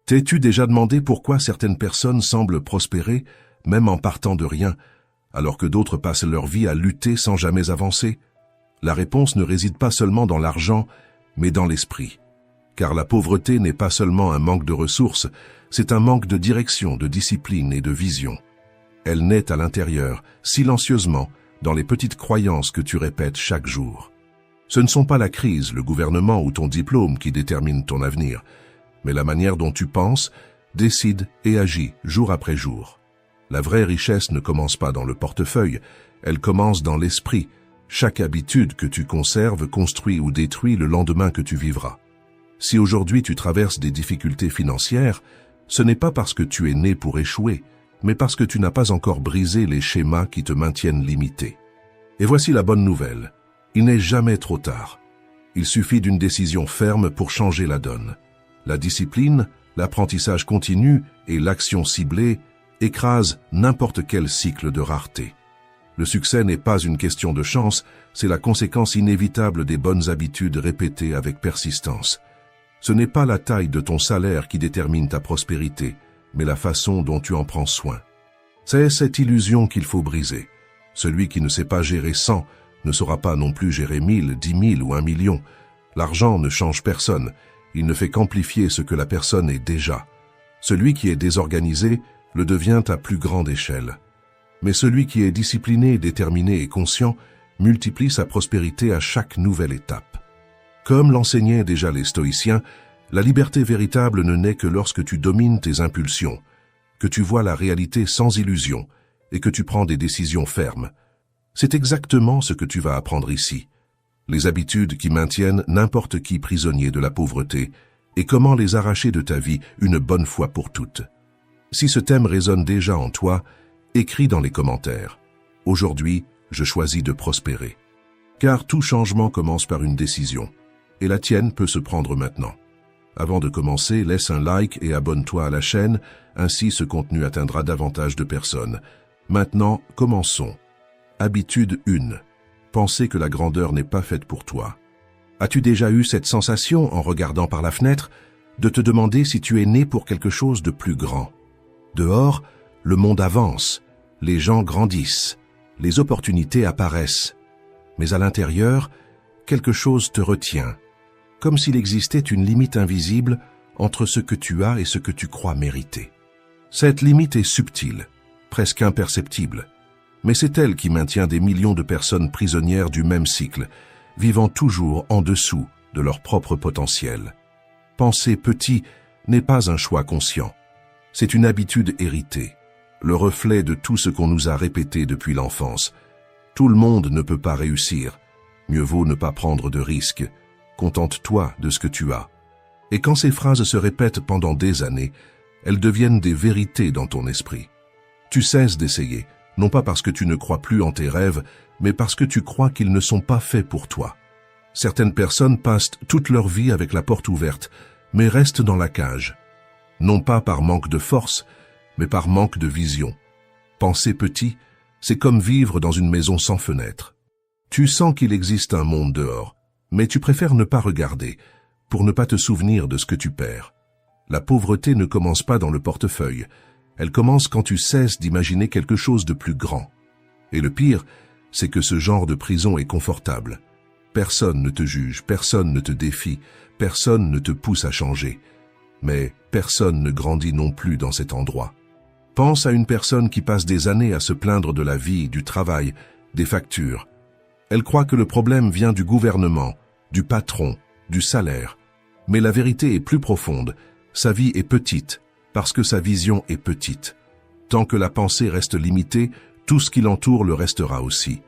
T'es-tu déjà demandé pourquoi certaines personnes semblent prospérer, même en partant de rien, alors que d'autres passent leur vie à lutter sans jamais avancer? La réponse ne réside pas seulement dans l'argent, mais dans l'esprit. Car la pauvreté n'est pas seulement un manque de ressources, c'est un manque de direction, de discipline et de vision. Elle naît à l'intérieur, silencieusement, dans les petites croyances que tu répètes chaque jour. Ce ne sont pas la crise, le gouvernement ou ton diplôme qui déterminent ton avenir, mais la manière dont tu penses, décides et agis jour après jour. La vraie richesse ne commence pas dans le portefeuille, elle commence dans l'esprit. Chaque habitude que tu conserves construit ou détruit le lendemain que tu vivras. Si aujourd'hui tu traverses des difficultés financières, ce n'est pas parce que tu es né pour échouer, mais parce que tu n'as pas encore brisé les schémas qui te maintiennent limité. Et voici la bonne nouvelle, il n'est jamais trop tard. Il suffit d'une décision ferme pour changer la donne. La discipline, l'apprentissage continu et l'action ciblée écrasent n'importe quel cycle de rareté. Le succès n'est pas une question de chance, c'est la conséquence inévitable des bonnes habitudes répétées avec persistance. Ce n'est pas la taille de ton salaire qui détermine ta prospérité, mais la façon dont tu en prends soin. C'est cette illusion qu'il faut briser. Celui qui ne sait pas gérer 100 ne saura pas non plus gérer 1000, 10 000 ou 1 million. L'argent ne change personne, il ne fait qu'amplifier ce que la personne est déjà. Celui qui est désorganisé le devient à plus grande échelle. Mais celui qui est discipliné, déterminé et conscient multiplie sa prospérité à chaque nouvelle étape. Comme l'enseignaient déjà les stoïciens, la liberté véritable ne naît que lorsque tu domines tes impulsions, que tu vois la réalité sans illusion et que tu prends des décisions fermes. C'est exactement ce que tu vas apprendre ici. Les habitudes qui maintiennent n'importe qui prisonnier de la pauvreté et comment les arracher de ta vie une bonne fois pour toutes. Si ce thème résonne déjà en toi, écris dans les commentaires. Aujourd'hui, je choisis de prospérer. Car tout changement commence par une décision, et la tienne peut se prendre maintenant. Avant de commencer, laisse un like et abonne-toi à la chaîne, ainsi ce contenu atteindra davantage de personnes. Maintenant, commençons. Habitude 1. Penser que la grandeur n'est pas faite pour toi. As-tu déjà eu cette sensation, en regardant par la fenêtre, de te demander si tu es né pour quelque chose de plus grand? Dehors, le monde avance, les gens grandissent, les opportunités apparaissent. Mais à l'intérieur, quelque chose te retient, comme s'il existait une limite invisible entre ce que tu as et ce que tu crois mériter. Cette limite est subtile, presque imperceptible, mais c'est elle qui maintient des millions de personnes prisonnières du même cycle, vivant toujours en dessous de leur propre potentiel. Penser petit n'est pas un choix conscient, c'est une habitude héritée, le reflet de tout ce qu'on nous a répété depuis l'enfance. Tout le monde ne peut pas réussir, mieux vaut ne pas prendre de risques, contente-toi de ce que tu as. Et quand ces phrases se répètent pendant des années, elles deviennent des vérités dans ton esprit. Tu cesses d'essayer, non pas parce que tu ne crois plus en tes rêves, mais parce que tu crois qu'ils ne sont pas faits pour toi. Certaines personnes passent toute leur vie avec la porte ouverte, mais restent dans la cage. Non pas par manque de force, mais par manque de vision. Penser petit, c'est comme vivre dans une maison sans fenêtre. Tu sens qu'il existe un monde dehors, mais tu préfères ne pas regarder, pour ne pas te souvenir de ce que tu perds. La pauvreté ne commence pas dans le portefeuille, elle commence quand tu cesses d'imaginer quelque chose de plus grand. Et le pire, c'est que ce genre de prison est confortable. Personne ne te juge, personne ne te défie, personne ne te pousse à changer. Mais personne ne grandit non plus dans cet endroit. Pense à une personne qui passe des années à se plaindre de la vie, du travail, des factures. Elle croit que le problème vient du gouvernement, du patron, du salaire. Mais la vérité est plus profonde. Sa vie est petite, parce que sa vision est petite. Tant que la pensée reste limitée, tout ce qui l'entoure le restera aussi.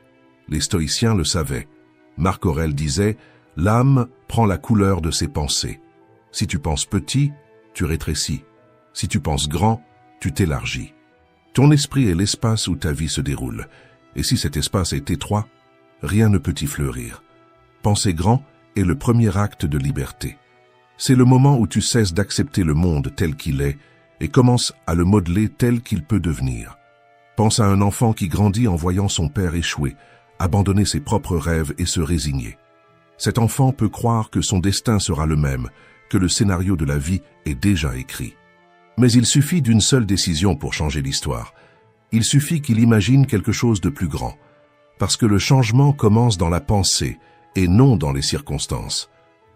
Les stoïciens le savaient. Marc Aurèle disait « L'âme prend la couleur de ses pensées. Si tu penses petit, tu rétrécis. Si tu penses grand, tu t'élargis. Ton esprit est l'espace où ta vie se déroule. Et si cet espace est étroit, rien ne peut y fleurir. Penser grand est le premier acte de liberté. C'est le moment où tu cesses d'accepter le monde tel qu'il est et commences à le modeler tel qu'il peut devenir. Pense à un enfant qui grandit en voyant son père échouer, abandonner ses propres rêves et se résigner. Cet enfant peut croire que son destin sera le même, que le scénario de la vie est déjà écrit. Mais il suffit d'une seule décision pour changer l'histoire. Il suffit qu'il imagine quelque chose de plus grand. Parce que le changement commence dans la pensée et non dans les circonstances.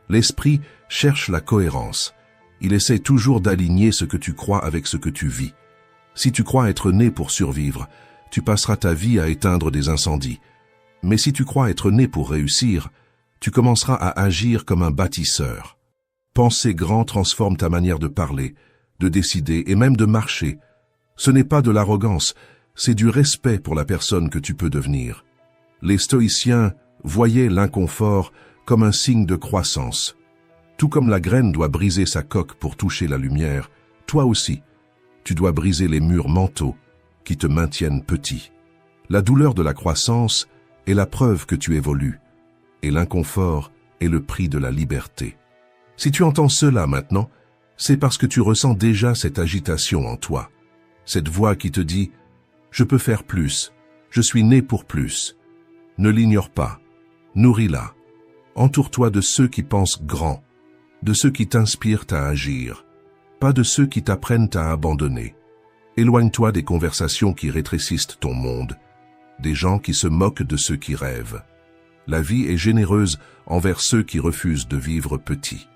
L'esprit cherche la cohérence. Il essaie toujours d'aligner ce que tu crois avec ce que tu vis. Si tu crois être né pour survivre, tu passeras ta vie à éteindre des incendies. Mais si tu crois être né pour réussir, tu commenceras à agir comme un bâtisseur. Penser grand transforme ta manière de parler, de décider et même de marcher. Ce n'est pas de l'arrogance, c'est du respect pour la personne que tu peux devenir. Les stoïciens voyaient l'inconfort comme un signe de croissance. Tout comme la graine doit briser sa coque pour toucher la lumière, toi aussi, tu dois briser les murs mentaux qui te maintiennent petit. La douleur de la croissance est la preuve que tu évolues, et l'inconfort est le prix de la liberté. Si tu entends cela maintenant, c'est parce que tu ressens déjà cette agitation en toi, cette voix qui te dit « Je peux faire plus, je suis né pour plus ». Ne l'ignore pas, nourris-la. Entoure-toi de ceux qui pensent grand, de ceux qui t'inspirent à agir, pas de ceux qui t'apprennent à abandonner. Éloigne-toi des conversations qui rétrécissent ton monde, des gens qui se moquent de ceux qui rêvent. La vie est généreuse envers ceux qui refusent de vivre petit.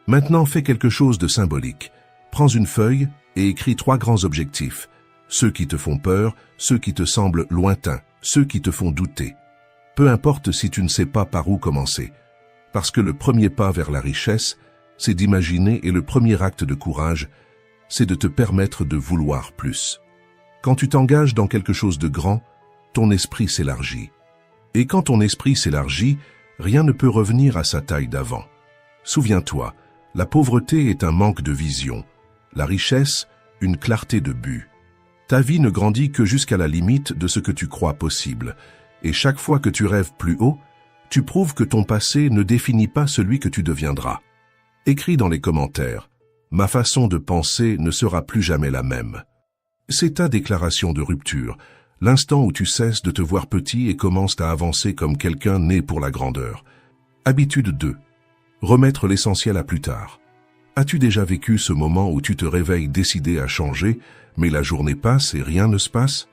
Maintenant, fais quelque chose de symbolique. Prends une feuille et écris 3 grands objectifs. Ceux qui te font peur, ceux qui te semblent lointains, ceux qui te font douter. Peu importe si tu ne sais pas par où commencer. Parce que le premier pas vers la richesse, c'est d'imaginer et le premier acte de courage, c'est de te permettre de vouloir plus. Quand tu t'engages dans quelque chose de grand, ton esprit s'élargit. Et quand ton esprit s'élargit, rien ne peut revenir à sa taille d'avant. Souviens-toi, la pauvreté est un manque de vision, la richesse, une clarté de but. Ta vie ne grandit que jusqu'à la limite de ce que tu crois possible, et chaque fois que tu rêves plus haut, tu prouves que ton passé ne définit pas celui que tu deviendras. Écris dans les commentaires, « Ma façon de penser ne sera plus jamais la même ». C'est ta déclaration de rupture, l'instant où tu cesses de te voir petit et commences à avancer comme quelqu'un né pour la grandeur. Habitude 2. Remettre l'essentiel à plus tard. As-tu déjà vécu ce moment où tu te réveilles décidé à changer, mais la journée passe et rien ne se passe?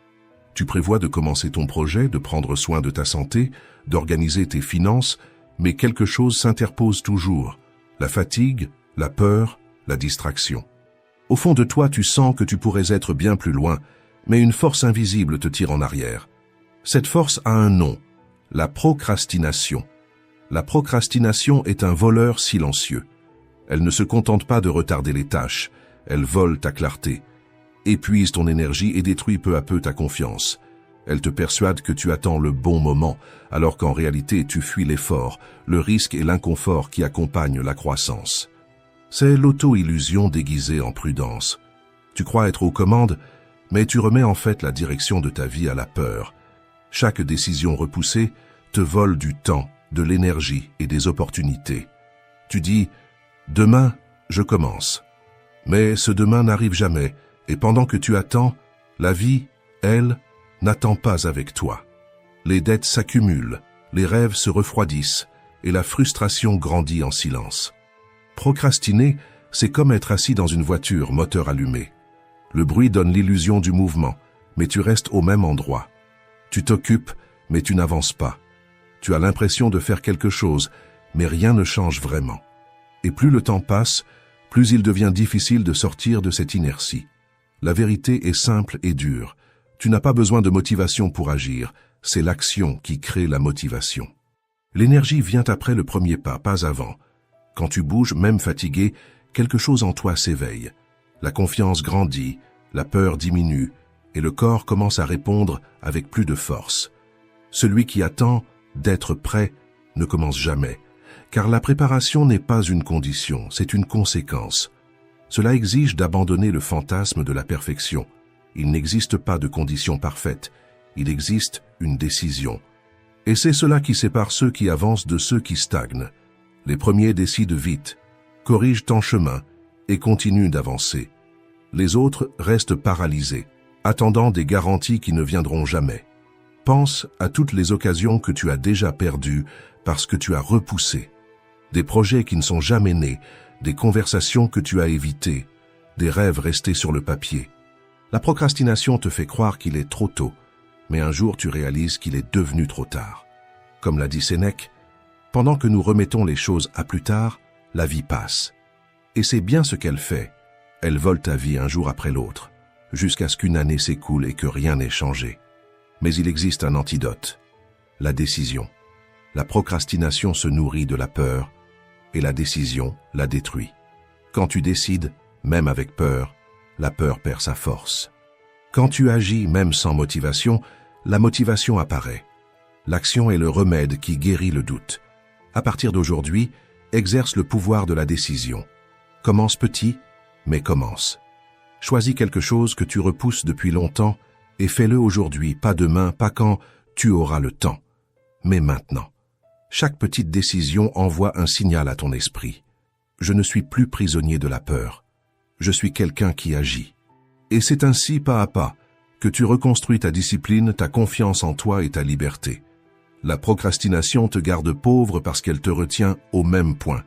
Tu prévois de commencer ton projet, de prendre soin de ta santé, d'organiser tes finances, mais quelque chose s'interpose toujours. La fatigue, la peur, la distraction. Au fond de toi, tu sens que tu pourrais être bien plus loin, mais une force invisible te tire en arrière. Cette force a un nom, la procrastination. La procrastination est un voleur silencieux. Elle ne se contente pas de retarder les tâches, elle vole ta clarté, épuise ton énergie et détruit peu à peu ta confiance. Elle te persuade que tu attends le bon moment, alors qu'en réalité tu fuis l'effort, le risque et l'inconfort qui accompagnent la croissance. C'est l'auto-illusion déguisée en prudence. Tu crois être aux commandes, mais tu remets en fait la direction de ta vie à la peur. Chaque décision repoussée te vole du temps, de l'énergie et des opportunités. Tu dis « Demain, je commence ». Mais ce demain n'arrive jamais, et pendant que tu attends, la vie, elle, n'attend pas avec toi. Les dettes s'accumulent, les rêves se refroidissent, et la frustration grandit en silence. Procrastiner, c'est comme être assis dans une voiture, moteur allumé. Le bruit donne l'illusion du mouvement, mais tu restes au même endroit. Tu t'occupes, mais tu n'avances pas. Tu as l'impression de faire quelque chose, mais rien ne change vraiment. Et plus le temps passe, plus il devient difficile de sortir de cette inertie. La vérité est simple et dure. Tu n'as pas besoin de motivation pour agir, c'est l'action qui crée la motivation. L'énergie vient après le premier pas, pas avant. Quand tu bouges, même fatigué, quelque chose en toi s'éveille. La confiance grandit, la peur diminue, et le corps commence à répondre avec plus de force. Celui qui attend d'être prêt ne commence jamais, car la préparation n'est pas une condition, c'est une conséquence. Cela exige d'abandonner le fantasme de la perfection. Il n'existe pas de condition parfaite, il existe une décision. Et c'est cela qui sépare ceux qui avancent de ceux qui stagnent. Les premiers décident vite, corrigent en chemin et continuent d'avancer. Les autres restent paralysés, attendant des garanties qui ne viendront jamais. Pense à toutes les occasions que tu as déjà perdues parce que tu as repoussé. Des projets qui ne sont jamais nés, des conversations que tu as évitées, des rêves restés sur le papier. La procrastination te fait croire qu'il est trop tôt, mais un jour tu réalises qu'il est devenu trop tard. Comme l'a dit Sénèque, pendant que nous remettons les choses à plus tard, la vie passe. Et c'est bien ce qu'elle fait. Elle vole ta vie un jour après l'autre, jusqu'à ce qu'une année s'écoule et que rien n'ait changé. Mais il existe un antidote, la décision. La procrastination se nourrit de la peur, et la décision la détruit. Quand tu décides, même avec peur, la peur perd sa force. Quand tu agis, même sans motivation, la motivation apparaît. L'action est le remède qui guérit le doute. À partir d'aujourd'hui, exerce le pouvoir de la décision. Commence petit, mais commence. Choisis quelque chose que tu repousses depuis longtemps et fais-le aujourd'hui, pas demain, pas quand tu auras le temps, mais maintenant. Chaque petite décision envoie un signal à ton esprit. Je ne suis plus prisonnier de la peur. Je suis quelqu'un qui agit. Et c'est ainsi, pas à pas, que tu reconstruis ta discipline, ta confiance en toi et ta liberté. La procrastination te garde pauvre parce qu'elle te retient au même point.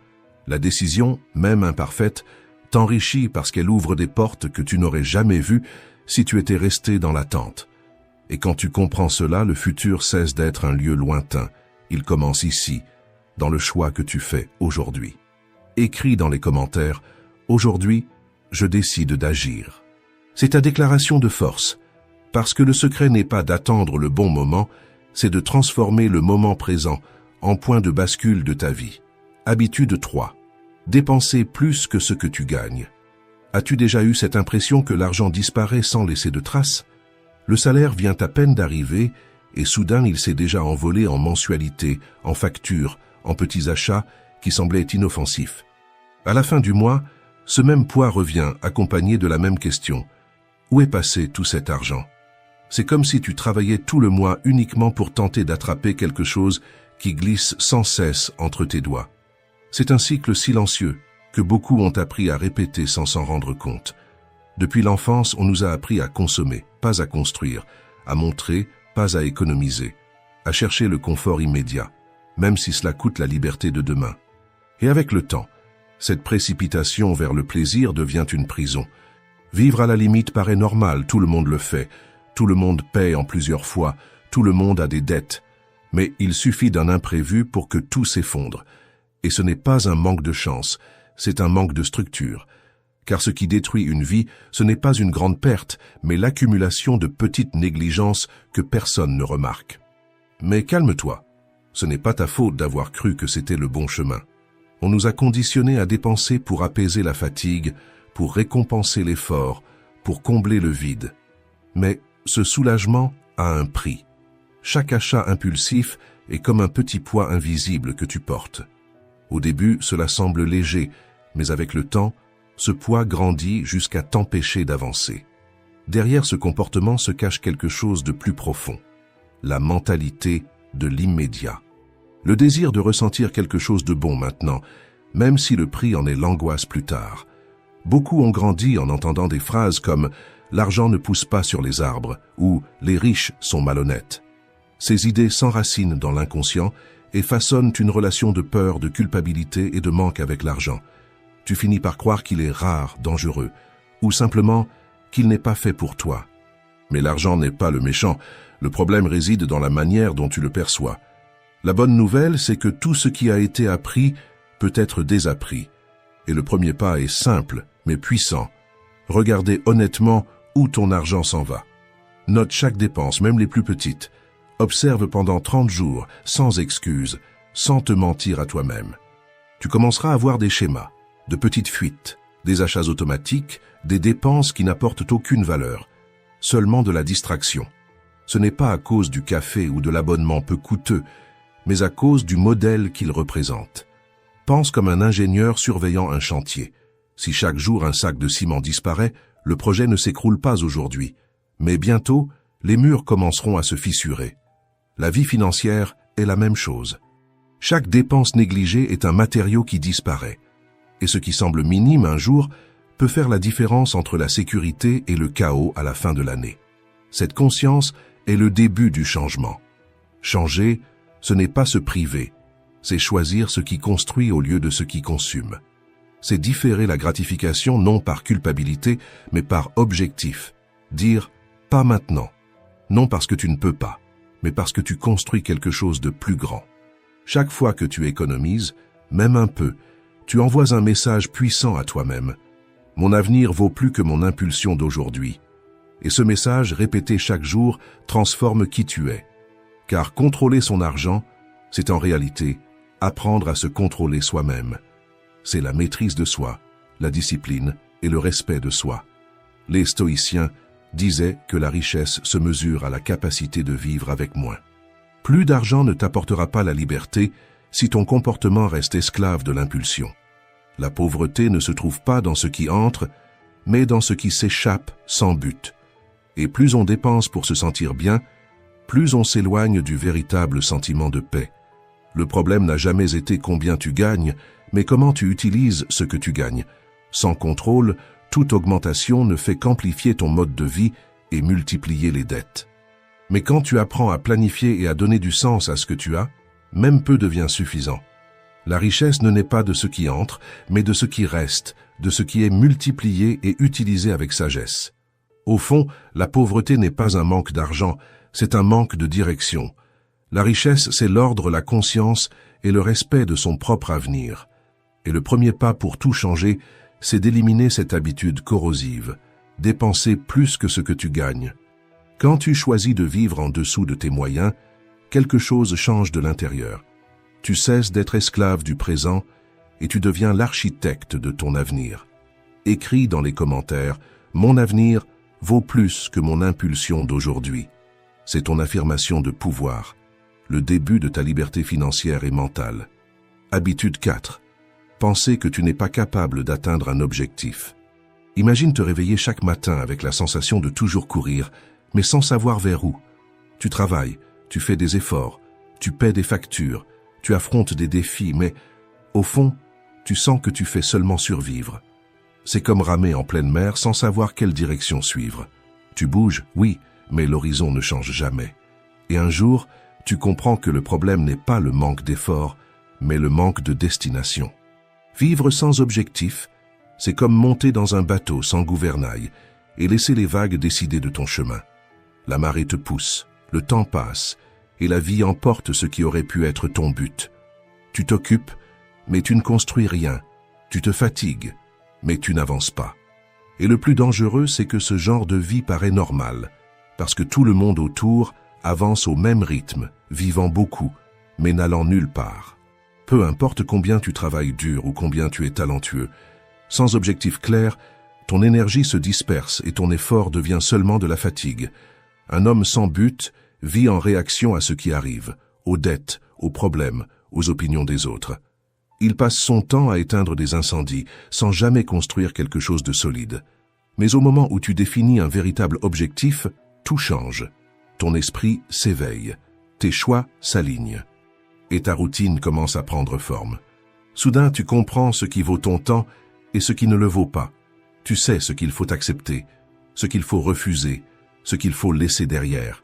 La décision, même imparfaite, t'enrichit parce qu'elle ouvre des portes que tu n'aurais jamais vues si tu étais resté dans l'attente. Et quand tu comprends cela, le futur cesse d'être un lieu lointain. Il commence ici, dans le choix que tu fais aujourd'hui. Écris dans les commentaires « Aujourd'hui, je décide d'agir ». C'est ta déclaration de force, parce que le secret n'est pas d'attendre le bon moment, c'est de transformer le moment présent en point de bascule de ta vie. Habitude 3. Dépenser plus que ce que tu gagnes. As-tu déjà eu cette impression que l'argent disparaît sans laisser de traces? Le salaire vient à peine d'arriver et soudain il s'est déjà envolé en mensualités, en factures, en petits achats qui semblaient inoffensifs. À la fin du mois, ce même poids revient accompagné de la même question. Où est passé tout cet argent? C'est comme si tu travaillais tout le mois uniquement pour tenter d'attraper quelque chose qui glisse sans cesse entre tes doigts. C'est un cycle silencieux que beaucoup ont appris à répéter sans s'en rendre compte. Depuis l'enfance, on nous a appris à consommer, pas à construire, à montrer, pas à économiser, à chercher le confort immédiat, même si cela coûte la liberté de demain. Et avec le temps, cette précipitation vers le plaisir devient une prison. Vivre à la limite paraît normal, tout le monde le fait, tout le monde paie en plusieurs fois, tout le monde a des dettes. Mais il suffit d'un imprévu pour que tout s'effondre. Et ce n'est pas un manque de chance, c'est un manque de structure. Car ce qui détruit une vie, ce n'est pas une grande perte, mais l'accumulation de petites négligences que personne ne remarque. Mais calme-toi, ce n'est pas ta faute d'avoir cru que c'était le bon chemin. On nous a conditionnés à dépenser pour apaiser la fatigue, pour récompenser l'effort, pour combler le vide. Mais ce soulagement a un prix. Chaque achat impulsif est comme un petit poids invisible que tu portes. Au début, cela semble léger, mais avec le temps, ce poids grandit jusqu'à t'empêcher d'avancer. Derrière ce comportement se cache quelque chose de plus profond, la mentalité de l'immédiat. Le désir de ressentir quelque chose de bon maintenant, même si le prix en est l'angoisse plus tard. Beaucoup ont grandi en entendant des phrases comme « l'argent ne pousse pas sur les arbres » ou « les riches sont malhonnêtes ». Ces idées s'enracinent dans l'inconscient et façonnent une relation de peur, de culpabilité et de manque avec l'argent. Tu finis par croire qu'il est rare, dangereux, ou simplement qu'il n'est pas fait pour toi. Mais l'argent n'est pas le méchant, le problème réside dans la manière dont tu le perçois. La bonne nouvelle, c'est que tout ce qui a été appris peut être désappris. Et le premier pas est simple, mais puissant. Regardez honnêtement où ton argent s'en va. Note chaque dépense, même les plus petites. Observe pendant 30 jours, sans excuse, sans te mentir à toi-même. Tu commenceras à voir des schémas, de petites fuites, des achats automatiques, des dépenses qui n'apportent aucune valeur, seulement de la distraction. Ce n'est pas à cause du café ou de l'abonnement peu coûteux, mais à cause du modèle qu'il représente. Pense comme un ingénieur surveillant un chantier. Si chaque jour un sac de ciment disparaît, le projet ne s'écroule pas aujourd'hui. Mais bientôt, les murs commenceront à se fissurer. La vie financière est la même chose. Chaque dépense négligée est un matériau qui disparaît. Et ce qui semble minime un jour peut faire la différence entre la sécurité et le chaos à la fin de l'année. Cette conscience est le début du changement. Changer, ce n'est pas se priver, c'est choisir ce qui construit au lieu de ce qui consume. C'est différer la gratification non par culpabilité, mais par objectif. Dire « pas maintenant », non parce que tu ne peux pas, mais parce que tu construis quelque chose de plus grand. Chaque fois que tu économises, même un peu, tu envoies un message puissant à toi-même. Mon avenir vaut plus que mon impulsion d'aujourd'hui. Et ce message, répété chaque jour, transforme qui tu es. Car contrôler son argent, c'est en réalité apprendre à se contrôler soi-même. C'est la maîtrise de soi, la discipline et le respect de soi. Les stoïciens disaient que la richesse se mesure à la capacité de vivre avec moins. Plus d'argent ne t'apportera pas la liberté si ton comportement reste esclave de l'impulsion. La pauvreté ne se trouve pas dans ce qui entre, mais dans ce qui s'échappe sans but. Et plus on dépense pour se sentir bien, plus on s'éloigne du véritable sentiment de paix. Le problème n'a jamais été combien tu gagnes, mais comment tu utilises ce que tu gagnes. Sans contrôle, toute augmentation ne fait qu'amplifier ton mode de vie et multiplier les dettes. Mais quand tu apprends à planifier et à donner du sens à ce que tu as, même peu devient suffisant. La richesse ne naît pas de ce qui entre, mais de ce qui reste, de ce qui est multiplié et utilisé avec sagesse. Au fond, la pauvreté n'est pas un manque d'argent, c'est un manque de direction. La richesse, c'est l'ordre, la conscience et le respect de son propre avenir. Et le premier pas pour tout changer, c'est d'éliminer cette habitude corrosive, dépenser plus que ce que tu gagnes. Quand tu choisis de vivre en dessous de tes moyens, quelque chose change de l'intérieur. Tu cesses d'être esclave du présent et tu deviens l'architecte de ton avenir. Écris dans les commentaires « Mon avenir vaut plus que mon impulsion d'aujourd'hui ». C'est ton affirmation de pouvoir, le début de ta liberté financière et mentale. Habitude 4. Penser que tu n'es pas capable d'atteindre un objectif. Imagine te réveiller chaque matin avec la sensation de toujours courir, mais sans savoir vers où. Tu travailles, tu fais des efforts, tu paies des factures, tu affrontes des défis, mais au fond, tu sens que tu fais seulement survivre. C'est comme ramer en pleine mer sans savoir quelle direction suivre. Tu bouges, oui, mais l'horizon ne change jamais. Et un jour, tu comprends que le problème n'est pas le manque d'efforts, mais le manque de destination. Vivre sans objectif, c'est comme monter dans un bateau sans gouvernail et laisser les vagues décider de ton chemin. La marée te pousse, le temps passe, et la vie emporte ce qui aurait pu être ton but. Tu t'occupes, mais tu ne construis rien. Tu te fatigues, mais tu n'avances pas. Et le plus dangereux, c'est que ce genre de vie paraît normal, parce que tout le monde autour avance au même rythme, vivant beaucoup, mais n'allant nulle part. Peu importe combien tu travailles dur ou combien tu es talentueux, sans objectif clair, ton énergie se disperse et ton effort devient seulement de la fatigue. Un homme sans but vit en réaction à ce qui arrive, aux dettes, aux problèmes, aux opinions des autres. Il passe son temps à éteindre des incendies, sans jamais construire quelque chose de solide. Mais au moment où tu définis un véritable objectif, tout change. Ton esprit s'éveille, tes choix s'alignent. Et ta routine commence à prendre forme. Soudain, tu comprends ce qui vaut ton temps et ce qui ne le vaut pas. Tu sais ce qu'il faut accepter, ce qu'il faut refuser, ce qu'il faut laisser derrière.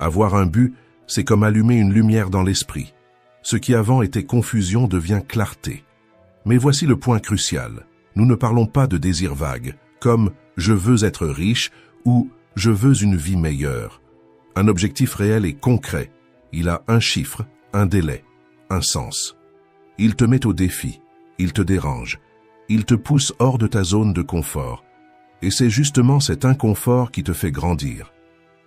Avoir un but, c'est comme allumer une lumière dans l'esprit. Ce qui avant était confusion devient clarté. Mais voici le point crucial. Nous ne parlons pas de désirs vagues, comme « je veux être riche » ou « je veux une vie meilleure ». Un objectif réel et concret. Il a un chiffre, un délai, un sens. Il te met au défi, il te dérange, il te pousse hors de ta zone de confort. Et c'est justement cet inconfort qui te fait grandir.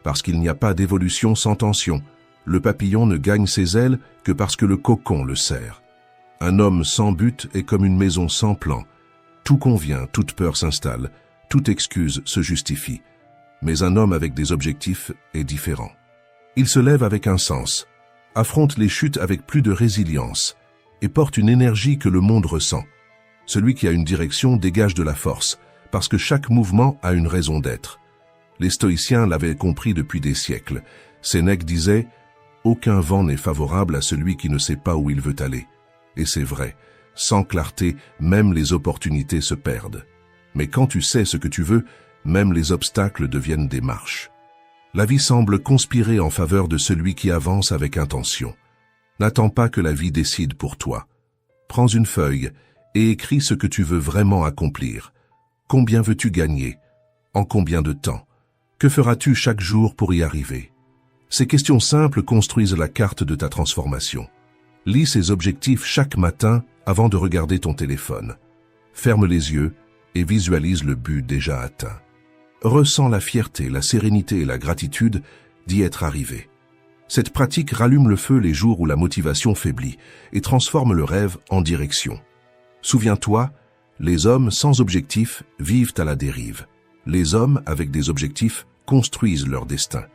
Parce qu'il n'y a pas d'évolution sans tension. Le papillon ne gagne ses ailes que parce que le cocon le serre. Un homme sans but est comme une maison sans plan. Tout convient, toute peur s'installe, toute excuse se justifie. Mais un homme avec des objectifs est différent. Il se lève avec un sens, affronte les chutes avec plus de résilience et porte une énergie que le monde ressent. Celui qui a une direction dégage de la force, parce que chaque mouvement a une raison d'être. Les stoïciens l'avaient compris depuis des siècles. Sénèque disait « Aucun vent n'est favorable à celui qui ne sait pas où il veut aller ». Et c'est vrai, sans clarté, même les opportunités se perdent. Mais quand tu sais ce que tu veux, même les obstacles deviennent des marches. La vie semble conspirer en faveur de celui qui avance avec intention. N'attends pas que la vie décide pour toi. Prends une feuille, et écris ce que tu veux vraiment accomplir. Combien veux-tu gagner? En combien de temps? Que feras-tu chaque jour pour y arriver? Ces questions simples construisent la carte de ta transformation. Lis ces objectifs chaque matin avant de regarder ton téléphone. Ferme les yeux et visualise le but déjà atteint. Ressens la fierté, la sérénité et la gratitude d'y être arrivé. Cette pratique rallume le feu les jours où la motivation faiblit et transforme le rêve en direction. Souviens-toi, les hommes sans objectif vivent à la dérive. Les hommes avec des objectifs construisent leur destin.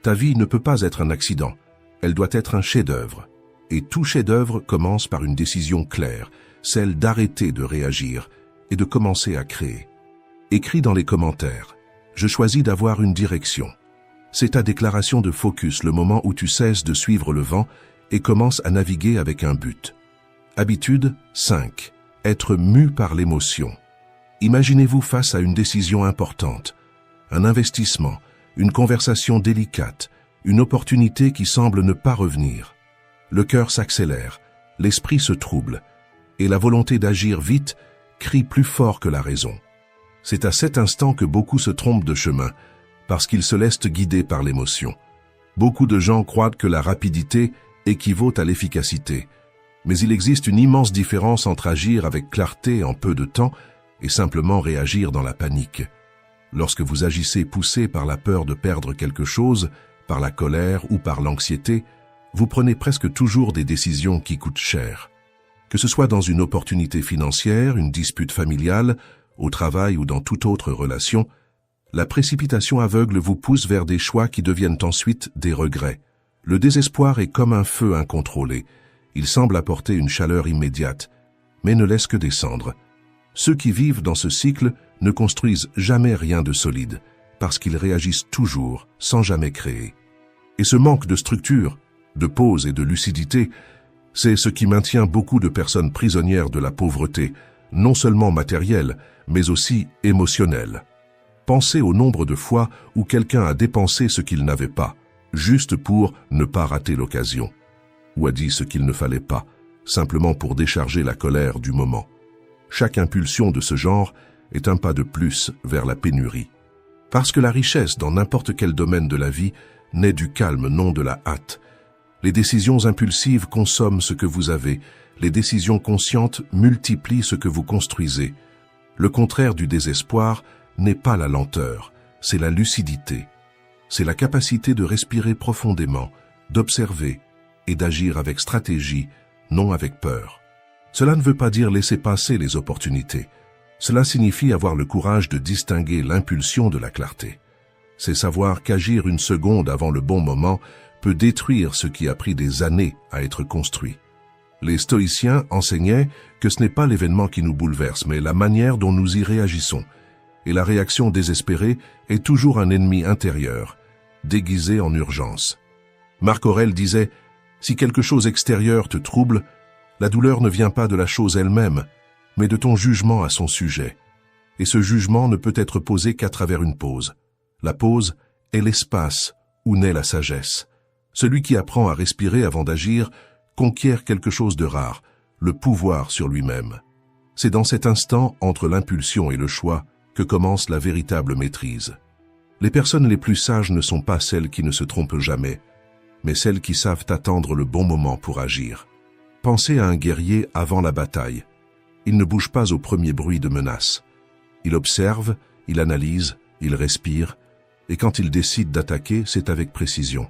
Ta vie ne peut pas être un accident, elle doit être un chef-d'œuvre. Et tout chef-d'œuvre commence par une décision claire, celle d'arrêter de réagir et de commencer à créer. Écris dans les commentaires « Je choisis d'avoir une direction ». C'est ta déclaration de focus, le moment où tu cesses de suivre le vent et commences à naviguer avec un but. Habitude 5. Être mu par l'émotion. Imaginez-vous face à une décision importante, un investissement, une conversation délicate, une opportunité qui semble ne pas revenir. Le cœur s'accélère, l'esprit se trouble, et la volonté d'agir vite crie plus fort que la raison. C'est à cet instant que beaucoup se trompent de chemin, parce qu'ils se laissent guider par l'émotion. Beaucoup de gens croient que la rapidité équivaut à l'efficacité, mais il existe une immense différence entre agir avec clarté en peu de temps et simplement réagir dans la panique. Lorsque vous agissez poussé par la peur de perdre quelque chose, par la colère ou par l'anxiété, vous prenez presque toujours des décisions qui coûtent cher. Que ce soit dans une opportunité financière, une dispute familiale, au travail ou dans toute autre relation, la précipitation aveugle vous pousse vers des choix qui deviennent ensuite des regrets. Le désespoir est comme un feu incontrôlé. Il semble apporter une chaleur immédiate, mais ne laisse que descendre. Ceux qui vivent dans ce cycle ne construisent jamais rien de solide, parce qu'ils réagissent toujours, sans jamais créer. Et ce manque de structure, de pause et de lucidité, c'est ce qui maintient beaucoup de personnes prisonnières de la pauvreté, non seulement matérielle, mais aussi émotionnelle. Pensez au nombre de fois où quelqu'un a dépensé ce qu'il n'avait pas, juste pour ne pas rater l'occasion, ou a dit ce qu'il ne fallait pas, simplement pour décharger la colère du moment. Chaque impulsion de ce genre est un pas de plus vers la pénurie. Parce que la richesse dans n'importe quel domaine de la vie naît du calme, non de la hâte. Les décisions impulsives consomment ce que vous avez, les décisions conscientes multiplient ce que vous construisez. Le contraire du désespoir n'est pas la lenteur, c'est la lucidité. C'est la capacité de respirer profondément, d'observer et d'agir avec stratégie, non avec peur. Cela ne veut pas dire laisser passer les opportunités. Cela signifie avoir le courage de distinguer l'impulsion de la clarté. C'est savoir qu'agir une seconde avant le bon moment peut détruire ce qui a pris des années à être construit. Les stoïciens enseignaient que ce n'est pas l'événement qui nous bouleverse, mais la manière dont nous y réagissons. Et la réaction désespérée est toujours un ennemi intérieur, déguisé en urgence. Marc Aurèle disait « Si quelque chose extérieur te trouble, la douleur ne vient pas de la chose elle-même, mais de ton jugement à son sujet. Et ce jugement ne peut être posé qu'à travers une pause. La pause est l'espace où naît la sagesse. Celui qui apprend à respirer avant d'agir conquiert quelque chose de rare, le pouvoir sur lui-même. C'est dans cet instant, entre l'impulsion et le choix, que commence la véritable maîtrise. Les personnes les plus sages ne sont pas celles qui ne se trompent jamais, mais celles qui savent attendre le bon moment pour agir. Pensez à un guerrier avant la bataille. Il ne bouge pas au premier bruit de menace. Il observe, il analyse, il respire, et quand il décide d'attaquer, c'est avec précision.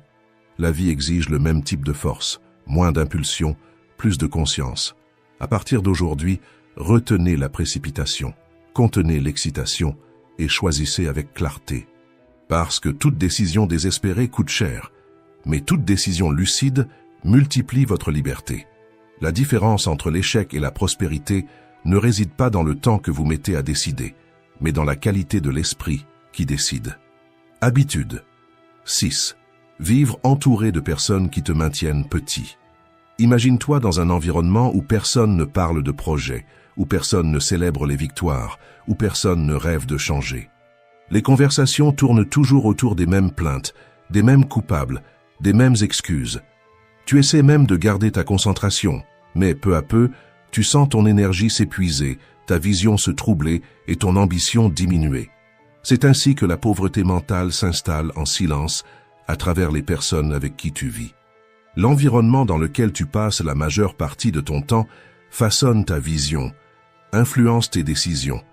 La vie exige le même type de force, moins d'impulsion, plus de conscience. À partir d'aujourd'hui, retenez la précipitation, contenez l'excitation et choisissez avec clarté. Parce que toute décision désespérée coûte cher, mais toute décision lucide multiplie votre liberté. La différence entre l'échec et la prospérité ne réside pas dans le temps que vous mettez à décider, mais dans la qualité de l'esprit qui décide. Habitude 6. Vivre entouré de personnes qui te maintiennent petit. Imagine-toi dans un environnement où personne ne parle de projet, où personne ne célèbre les victoires, où personne ne rêve de changer. Les conversations tournent toujours autour des mêmes plaintes, des mêmes coupables, des mêmes excuses. Tu essaies même de garder ta concentration, mais peu à peu, Tu sens ton énergie s'épuiser, ta vision se troubler et ton ambition diminuer. C'est ainsi que la pauvreté mentale s'installe en silence à travers les personnes avec qui tu vis. L'environnement dans lequel tu passes la majeure partie de ton temps façonne ta vision, influence tes décisions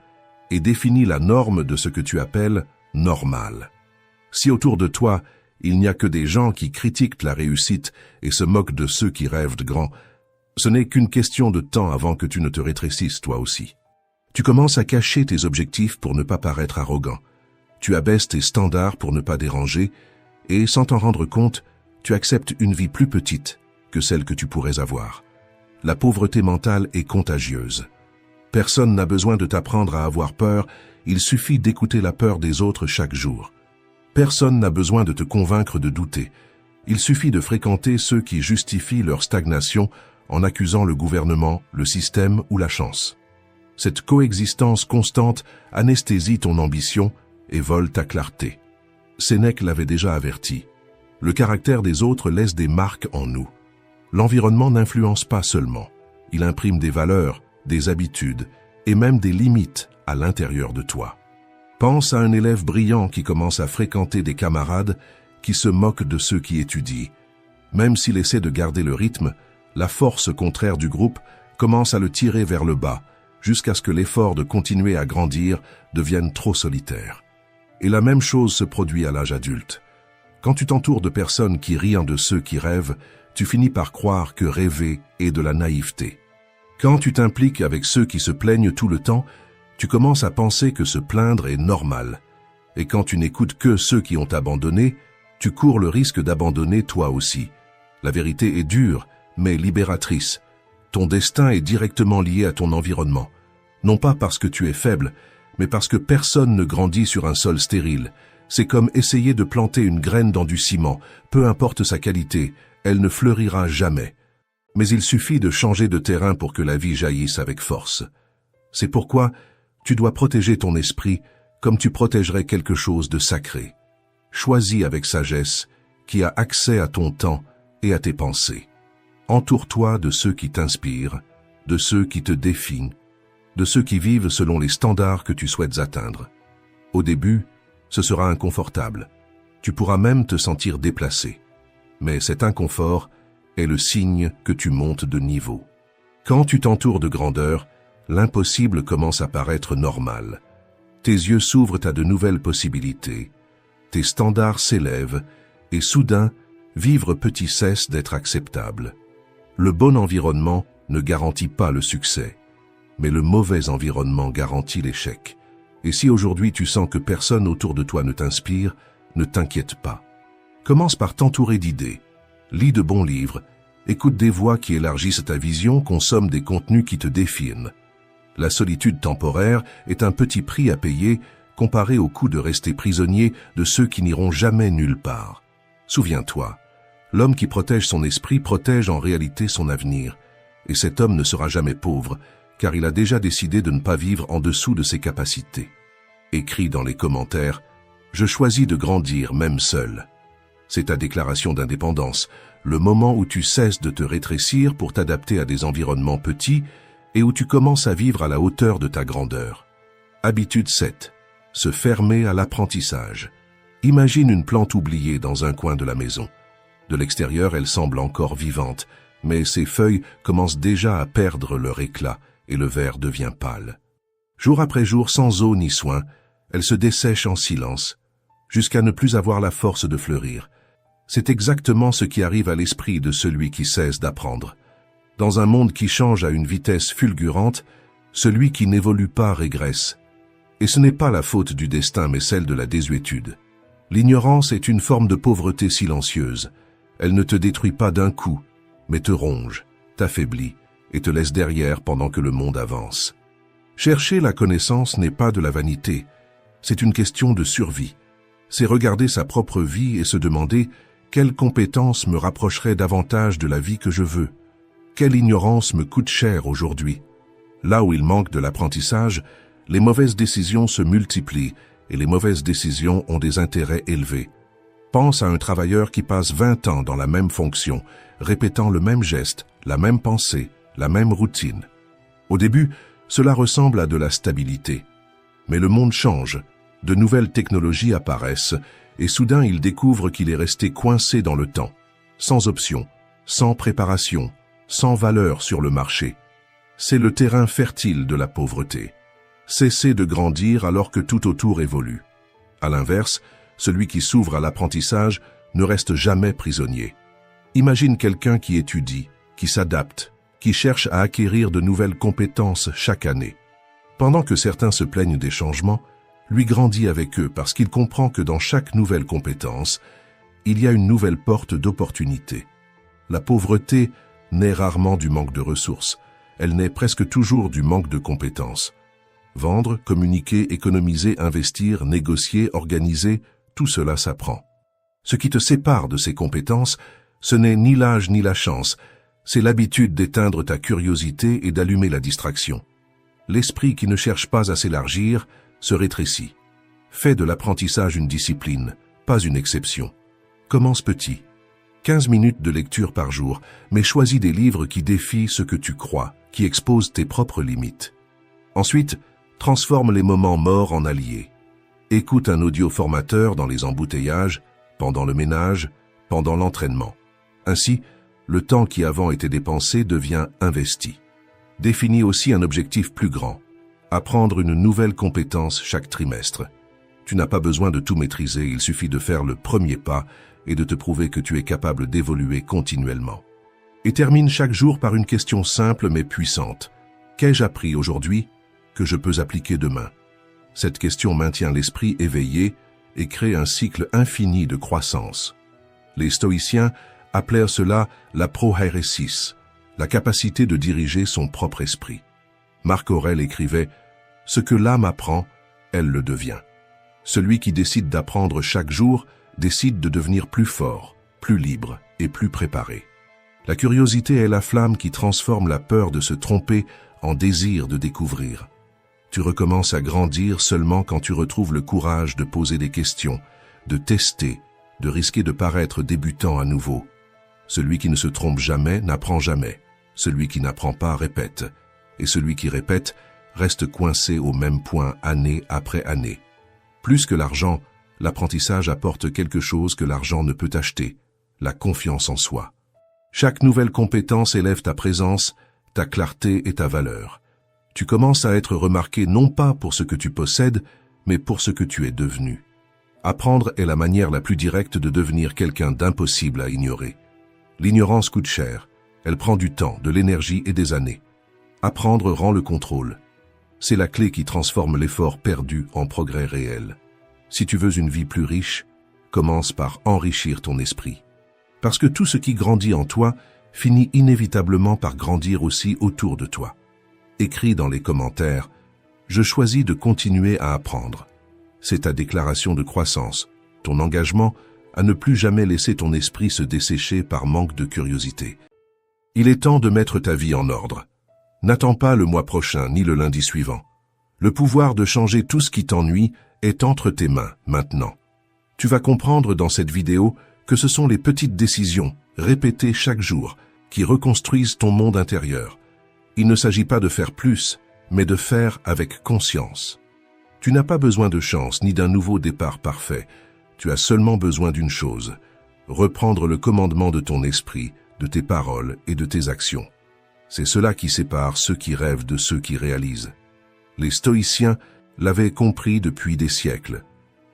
et définit la norme de ce que tu appelles normal. Si autour de toi, il n'y a que des gens qui critiquent la réussite et se moquent de ceux qui rêvent de grand, ce n'est qu'une question de temps avant que tu ne te rétrécisses toi aussi. Tu commences à cacher tes objectifs pour ne pas paraître arrogant. Tu abaisses tes standards pour ne pas déranger et, sans t'en rendre compte, tu acceptes une vie plus petite que celle que tu pourrais avoir. La pauvreté mentale est contagieuse. Personne n'a besoin de t'apprendre à avoir peur, il suffit d'écouter la peur des autres chaque jour. Personne n'a besoin de te convaincre de douter. Il suffit de fréquenter ceux qui justifient leur stagnation en accusant le gouvernement, le système ou la chance. Cette coexistence constante anesthésie ton ambition et vole ta clarté. Sénèque l'avait déjà averti. Le caractère des autres laisse des marques en nous. L'environnement n'influence pas seulement. Il imprime des valeurs, des habitudes et même des limites à l'intérieur de toi. Pense à un élève brillant qui commence à fréquenter des camarades qui se moquent de ceux qui étudient. Même s'il essaie de garder le rythme, la force contraire du groupe commence à le tirer vers le bas, jusqu'à ce que l'effort de continuer à grandir devienne trop solitaire. Et la même chose se produit à l'âge adulte. Quand tu t'entoures de personnes qui rient de ceux qui rêvent, tu finis par croire que rêver est de la naïveté. Quand tu t'impliques avec ceux qui se plaignent tout le temps, tu commences à penser que se plaindre est normal. Et quand tu n'écoutes que ceux qui ont abandonné, tu cours le risque d'abandonner toi aussi. La vérité est dure, mais libératrice. Ton destin est directement lié à ton environnement. Non pas parce que tu es faible, mais parce que personne ne grandit sur un sol stérile. C'est comme essayer de planter une graine dans du ciment. Peu importe sa qualité, elle ne fleurira jamais. Mais il suffit de changer de terrain pour que la vie jaillisse avec force. C'est pourquoi tu dois protéger ton esprit comme tu protégerais quelque chose de sacré. Choisis avec sagesse qui a accès à ton temps et à tes pensées. Entoure-toi de ceux qui t'inspirent, de ceux qui te défient, de ceux qui vivent selon les standards que tu souhaites atteindre. Au début, ce sera inconfortable. Tu pourras même te sentir déplacé. Mais cet inconfort est le signe que tu montes de niveau. Quand tu t'entoures de grandeur, l'impossible commence à paraître normal. Tes yeux s'ouvrent à de nouvelles possibilités. Tes standards s'élèvent et soudain, vivre petit cesse d'être acceptable. Le bon environnement ne garantit pas le succès, mais le mauvais environnement garantit l'échec. Et si aujourd'hui tu sens que personne autour de toi ne t'inspire, ne t'inquiète pas. Commence par t'entourer d'idées. Lis de bons livres, écoute des voix qui élargissent ta vision, consomme des contenus qui te définent. La solitude temporaire est un petit prix à payer comparé au coût de rester prisonnier de ceux qui n'iront jamais nulle part. Souviens-toi, l'homme qui protège son esprit protège en réalité son avenir, et cet homme ne sera jamais pauvre, car il a déjà décidé de ne pas vivre en dessous de ses capacités. Écris dans les commentaires « Je choisis de grandir même seul ». C'est ta déclaration d'indépendance, le moment où tu cesses de te rétrécir pour t'adapter à des environnements petits et où tu commences à vivre à la hauteur de ta grandeur. Habitude 7. Se fermer à l'apprentissage. Imagine une plante oubliée dans un coin de la maison. De l'extérieur, elle semble encore vivante, mais ses feuilles commencent déjà à perdre leur éclat et le vert devient pâle. Jour après jour, sans eau ni soin, elle se dessèche en silence, jusqu'à ne plus avoir la force de fleurir. C'est exactement ce qui arrive à l'esprit de celui qui cesse d'apprendre. Dans un monde qui change à une vitesse fulgurante, celui qui n'évolue pas régresse. Et ce n'est pas la faute du destin, mais celle de la désuétude. L'ignorance est une forme de pauvreté silencieuse. Elle ne te détruit pas d'un coup, mais te ronge, t'affaiblit et te laisse derrière pendant que le monde avance. Chercher la connaissance n'est pas de la vanité, c'est une question de survie. C'est regarder sa propre vie et se demander quelle compétence me rapprocherait davantage de la vie que je veux. Quelle ignorance me coûte cher aujourd'hui? Là où il manque de l'apprentissage, les mauvaises décisions se multiplient et les mauvaises décisions ont des intérêts élevés. Pense à un travailleur qui passe 20 ans dans la même fonction, répétant le même geste, la même pensée, la même routine. Au début, cela ressemble à de la stabilité. Mais le monde change, de nouvelles technologies apparaissent, et soudain il découvre qu'il est resté coincé dans le temps, sans option, sans préparation, sans valeur sur le marché. C'est le terrain fertile de la pauvreté. Cesser de grandir alors que tout autour évolue. À l'inverse, celui qui s'ouvre à l'apprentissage ne reste jamais prisonnier. Imagine quelqu'un qui étudie, qui s'adapte, qui cherche à acquérir de nouvelles compétences chaque année. Pendant que certains se plaignent des changements, lui grandit avec eux parce qu'il comprend que dans chaque nouvelle compétence, il y a une nouvelle porte d'opportunité. La pauvreté naît rarement du manque de ressources, elle naît presque toujours du manque de compétences. Vendre, communiquer, économiser, investir, négocier, organiser, tout cela s'apprend. Ce qui te sépare de ces compétences, ce n'est ni l'âge ni la chance, c'est l'habitude d'éteindre ta curiosité et d'allumer la distraction. L'esprit qui ne cherche pas à s'élargir se rétrécit. Fais de l'apprentissage une discipline, pas une exception. Commence petit. 15 minutes de lecture par jour, mais choisis des livres qui défient ce que tu crois, qui exposent tes propres limites. Ensuite, transforme les moments morts en alliés. Écoute un audio formateur dans les embouteillages, pendant le ménage, pendant l'entraînement. Ainsi, le temps qui avant était dépensé devient investi. Définis aussi un objectif plus grand. Apprendre une nouvelle compétence chaque trimestre. Tu n'as pas besoin de tout maîtriser, il suffit de faire le premier pas et de te prouver que tu es capable d'évoluer continuellement. Et termine chaque jour par une question simple mais puissante. Qu'ai-je appris aujourd'hui que je peux appliquer demain? Cette question maintient l'esprit éveillé et crée un cycle infini de croissance. Les stoïciens appelèrent cela la prohairesis, la capacité de diriger son propre esprit. Marc Aurèle écrivait « Ce que l'âme apprend, elle le devient ». Celui qui décide d'apprendre chaque jour décide de devenir plus fort, plus libre et plus préparé. La curiosité est la flamme qui transforme la peur de se tromper en désir de découvrir. Tu recommences à grandir seulement quand tu retrouves le courage de poser des questions, de tester, de risquer de paraître débutant à nouveau. Celui qui ne se trompe jamais n'apprend jamais. Celui qui n'apprend pas répète. Et celui qui répète reste coincé au même point année après année. Plus que l'argent, l'apprentissage apporte quelque chose que l'argent ne peut acheter, la confiance en soi. Chaque nouvelle compétence élève ta présence, ta clarté et ta valeur. Tu commences à être remarqué non pas pour ce que tu possèdes, mais pour ce que tu es devenu. Apprendre est la manière la plus directe de devenir quelqu'un d'impossible à ignorer. L'ignorance coûte cher, elle prend du temps, de l'énergie et des années. Apprendre rend le contrôle. C'est la clé qui transforme l'effort perdu en progrès réel. Si tu veux une vie plus riche, commence par enrichir ton esprit. Parce que tout ce qui grandit en toi finit inévitablement par grandir aussi autour de toi. Écris dans les commentaires « Je choisis de continuer à apprendre ». C'est ta déclaration de croissance, ton engagement à ne plus jamais laisser ton esprit se dessécher par manque de curiosité. Il est temps de mettre ta vie en ordre. N'attends pas le mois prochain ni le lundi suivant. Le pouvoir de changer tout ce qui t'ennuie est entre tes mains maintenant. Tu vas comprendre dans cette vidéo que ce sont les petites décisions, répétées chaque jour, qui reconstruisent ton monde intérieur. Il ne s'agit pas de faire plus, mais de faire avec conscience. Tu n'as pas besoin de chance ni d'un nouveau départ parfait. Tu as seulement besoin d'une chose, reprendre le commandement de ton esprit, de tes paroles et de tes actions. C'est cela qui sépare ceux qui rêvent de ceux qui réalisent. Les stoïciens l'avaient compris depuis des siècles.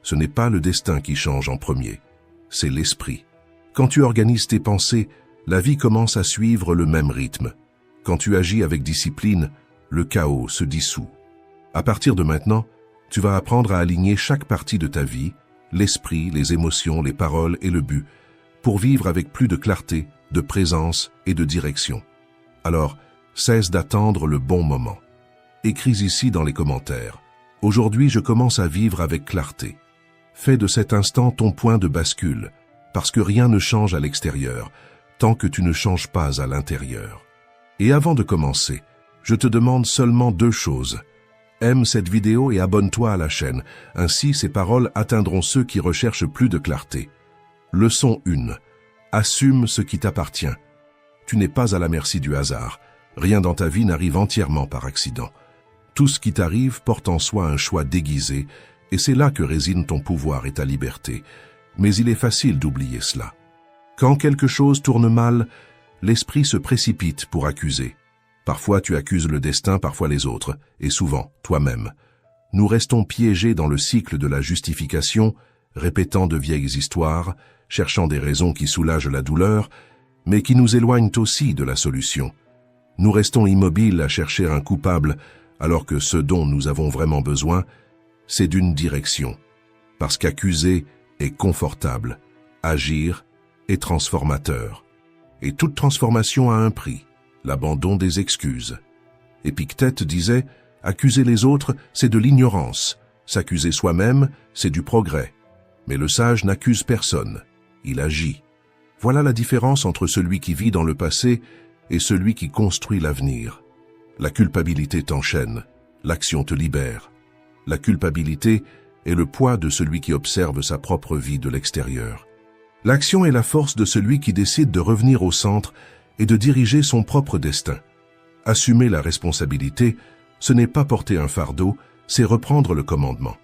Ce n'est pas le destin qui change en premier, c'est l'esprit. Quand tu organises tes pensées, la vie commence à suivre le même rythme. Quand tu agis avec discipline, le chaos se dissout. À partir de maintenant, tu vas apprendre à aligner chaque partie de ta vie, l'esprit, les émotions, les paroles et le but, pour vivre avec plus de clarté, de présence et de direction. Alors, cesse d'attendre le bon moment. Écris ici dans les commentaires. Aujourd'hui, je commence à vivre avec clarté. Fais de cet instant ton point de bascule, parce que rien ne change à l'extérieur, tant que tu ne changes pas à l'intérieur. Et avant de commencer, je te demande seulement 2 choses. Aime cette vidéo et abonne-toi à la chaîne, ainsi ces paroles atteindront ceux qui recherchent plus de clarté. Leçon 1. Assume ce qui t'appartient. Tu n'es pas à la merci du hasard. Rien dans ta vie n'arrive entièrement par accident. Tout ce qui t'arrive porte en soi un choix déguisé, et c'est là que réside ton pouvoir et ta liberté. Mais il est facile d'oublier cela. Quand quelque chose tourne mal, l'esprit se précipite pour accuser. Parfois tu accuses le destin, parfois les autres, et souvent toi-même. Nous restons piégés dans le cycle de la justification, répétant de vieilles histoires, cherchant des raisons qui soulagent la douleur, mais qui nous éloignent aussi de la solution. Nous restons immobiles à chercher un coupable, alors que ce dont nous avons vraiment besoin, c'est d'une direction. Parce qu'accuser est confortable, agir est transformateur. Et toute transformation a un prix, l'abandon des excuses. Épictète disait « Accuser les autres, c'est de l'ignorance. S'accuser soi-même, c'est du progrès. Mais le sage n'accuse personne, il agit. » Voilà la différence entre celui qui vit dans le passé et celui qui construit l'avenir. La culpabilité t'enchaîne, l'action te libère. La culpabilité est le poids de celui qui observe sa propre vie de l'extérieur. L'action est la force de celui qui décide de revenir au centre et de diriger son propre destin. Assumer la responsabilité, ce n'est pas porter un fardeau, c'est reprendre le commandement.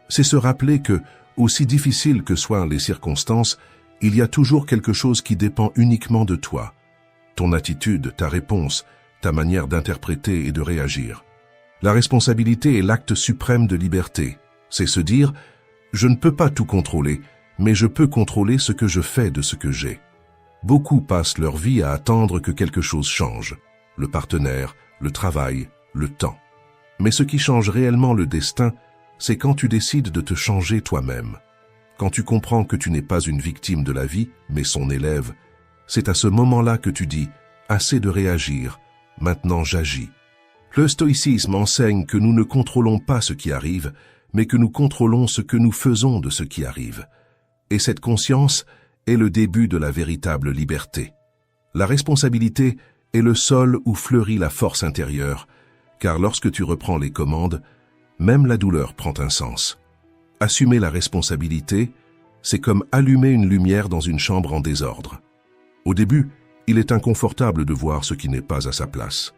C'est se rappeler que, aussi difficiles que soient les circonstances, il y a toujours quelque chose qui dépend uniquement de toi. Ton attitude, ta réponse, ta manière d'interpréter et de réagir. La responsabilité est l'acte suprême de liberté. C'est se dire « Je ne peux pas tout contrôler, mais je peux contrôler ce que je fais de ce que j'ai. » Beaucoup passent leur vie à attendre que quelque chose change. Le partenaire, le travail, le temps. Mais ce qui change réellement le destin, c'est quand tu décides de te changer toi-même. Quand tu comprends que tu n'es pas une victime de la vie, mais son élève, c'est à ce moment-là que tu dis « Assez de réagir, maintenant j'agis ». Le stoïcisme enseigne que nous ne contrôlons pas ce qui arrive, mais que nous contrôlons ce que nous faisons de ce qui arrive. Et cette conscience est le début de la véritable liberté. La responsabilité est le sol où fleurit la force intérieure, car lorsque tu reprends les commandes, même la douleur prend un sens. Assumer la responsabilité, c'est comme allumer une lumière dans une chambre en désordre. Au début, il est inconfortable de voir ce qui n'est pas à sa place.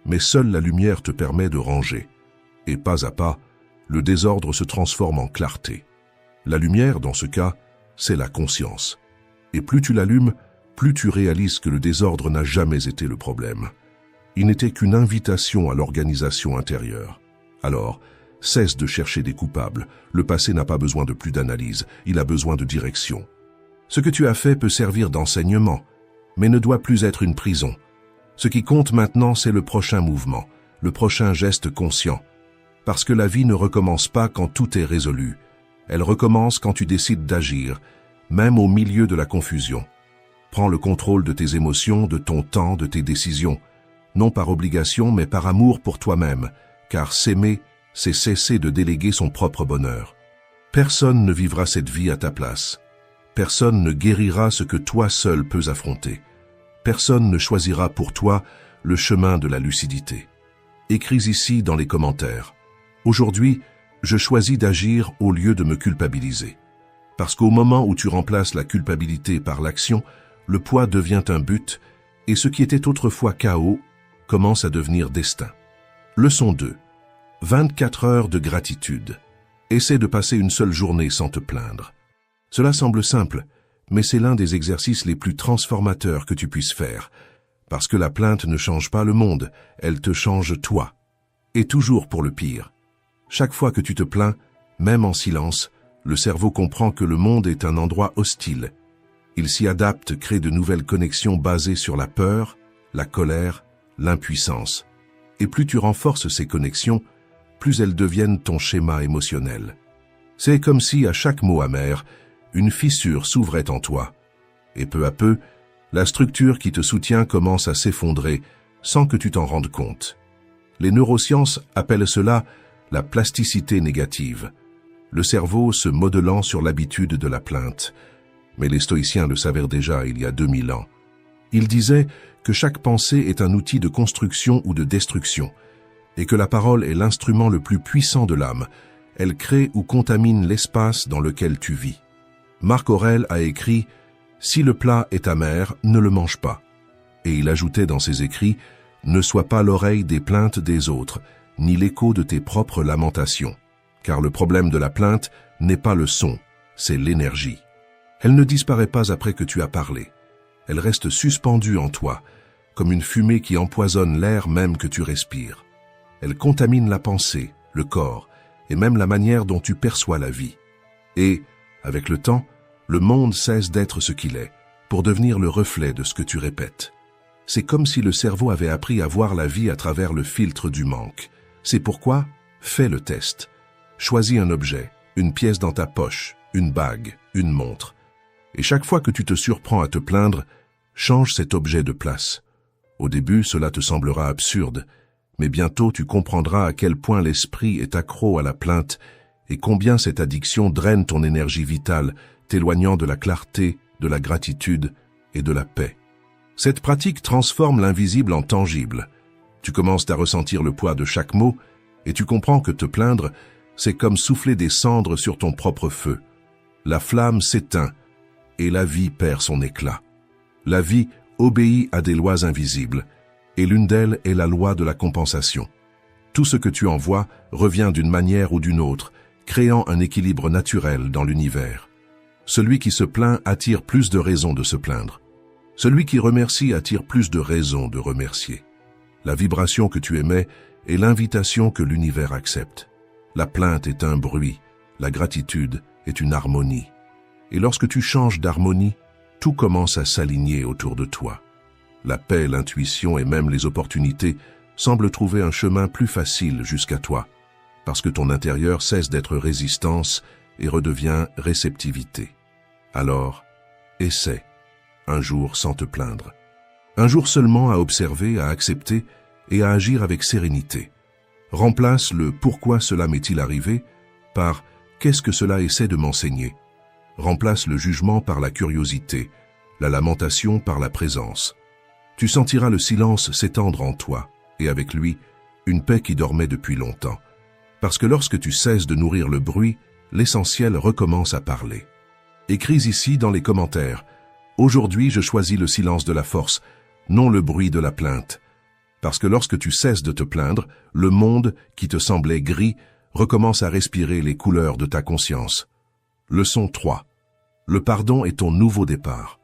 Mais seule la lumière te permet de ranger. Et pas à pas, le désordre se transforme en clarté. La lumière, dans ce cas, c'est la conscience. Et plus tu l'allumes, plus tu réalises que le désordre n'a jamais été le problème. Il n'était qu'une invitation à l'organisation intérieure. Alors, cesse de chercher des coupables. Le passé n'a pas besoin de plus d'analyse, il a besoin de direction. Ce que tu as fait peut servir d'enseignement, mais ne doit plus être une prison. Ce qui compte maintenant, c'est le prochain mouvement, le prochain geste conscient. Parce que la vie ne recommence pas quand tout est résolu. Elle recommence quand tu décides d'agir, même au milieu de la confusion. Prends le contrôle de tes émotions, de ton temps, de tes décisions. Non par obligation, mais par amour pour toi-même, car s'aimer, c'est cesser de déléguer son propre bonheur. Personne ne vivra cette vie à ta place. Personne ne guérira ce que toi seul peux affronter. Personne ne choisira pour toi le chemin de la lucidité. Écris ici dans les commentaires. Aujourd'hui, je choisis d'agir au lieu de me culpabiliser. Parce qu'au moment où tu remplaces la culpabilité par l'action, le poids devient un but et ce qui était autrefois chaos commence à devenir destin. Leçon 2. 24 heures de gratitude. Essaie de passer une seule journée sans te plaindre. Cela semble simple, mais c'est l'un des exercices les plus transformateurs que tu puisses faire. Parce que la plainte ne change pas le monde, elle te change toi. Et toujours pour le pire. Chaque fois que tu te plains, même en silence, le cerveau comprend que le monde est un endroit hostile. Il s'y adapte, crée de nouvelles connexions basées sur la peur, la colère, l'impuissance. Et plus tu renforces ces connexions, plus elles deviennent ton schéma émotionnel. C'est comme si, à chaque mot amer, une fissure s'ouvrait en toi. Et peu à peu, la structure qui te soutient commence à s'effondrer sans que tu t'en rendes compte. Les neurosciences appellent cela la plasticité négative, le cerveau se modelant sur l'habitude de la plainte. Mais les stoïciens le savaient déjà il y a 2000 ans. Ils disaient que chaque pensée est un outil de construction ou de destruction, et que la parole est l'instrument le plus puissant de l'âme. Elle crée ou contamine l'espace dans lequel tu vis. Marc Aurèle a écrit « Si le plat est amer, ne le mange pas ». Et il ajoutait dans ses écrits ne sois pas l'oreille des plaintes des autres, ni l'écho de tes propres lamentations. Car le problème de la plainte n'est pas le son, c'est l'énergie. Elle ne disparaît pas après que tu as parlé. Elle reste suspendue en toi, comme une fumée qui empoisonne l'air même que tu respires. Elle contamine la pensée, le corps, et même la manière dont tu perçois la vie. Et, avec le temps, le monde cesse d'être ce qu'il est, pour devenir le reflet de ce que tu répètes. C'est comme si le cerveau avait appris à voir la vie à travers le filtre du manque. C'est pourquoi, fais le test. Choisis un objet, une pièce dans ta poche, une bague, une montre. Et chaque fois que tu te surprends à te plaindre, change cet objet de place. Au début, cela te semblera absurde, mais bientôt tu comprendras à quel point l'esprit est accro à la plainte et combien cette addiction draine ton énergie vitale, t'éloignant de la clarté, de la gratitude et de la paix. Cette pratique transforme l'invisible en tangible. Tu commences à ressentir le poids de chaque mot et tu comprends que te plaindre, c'est comme souffler des cendres sur ton propre feu. La flamme s'éteint et la vie perd son éclat. La vie obéit à des lois invisibles, et l'une d'elles est la loi de la compensation. Tout ce que tu envoies revient d'une manière ou d'une autre, créant un équilibre naturel dans l'univers. Celui qui se plaint attire plus de raisons de se plaindre. Celui qui remercie attire plus de raisons de remercier. La vibration que tu émets est l'invitation que l'univers accepte. La plainte est un bruit, la gratitude est une harmonie. Et lorsque tu changes d'harmonie, tout commence à s'aligner autour de toi. La paix, l'intuition et même les opportunités semblent trouver un chemin plus facile jusqu'à toi, parce que ton intérieur cesse d'être résistance et redevient réceptivité. Alors, essaie, un jour sans te plaindre. Un jour seulement à observer, à accepter et à agir avec sérénité. Remplace le « pourquoi cela m'est-il arrivé » par « qu'est-ce que cela essaie de m'enseigner » Remplace le jugement par la curiosité, la lamentation par la présence. Tu sentiras le silence s'étendre en toi, et avec lui, une paix qui dormait depuis longtemps. Parce que lorsque tu cesses de nourrir le bruit, l'essentiel recommence à parler. Écris ici dans les commentaires « Aujourd'hui, je choisis le silence de la force, non le bruit de la plainte. » Parce que lorsque tu cesses de te plaindre, le monde, qui te semblait gris, recommence à respirer les couleurs de ta conscience. Leçon 3. Le pardon est ton nouveau départ.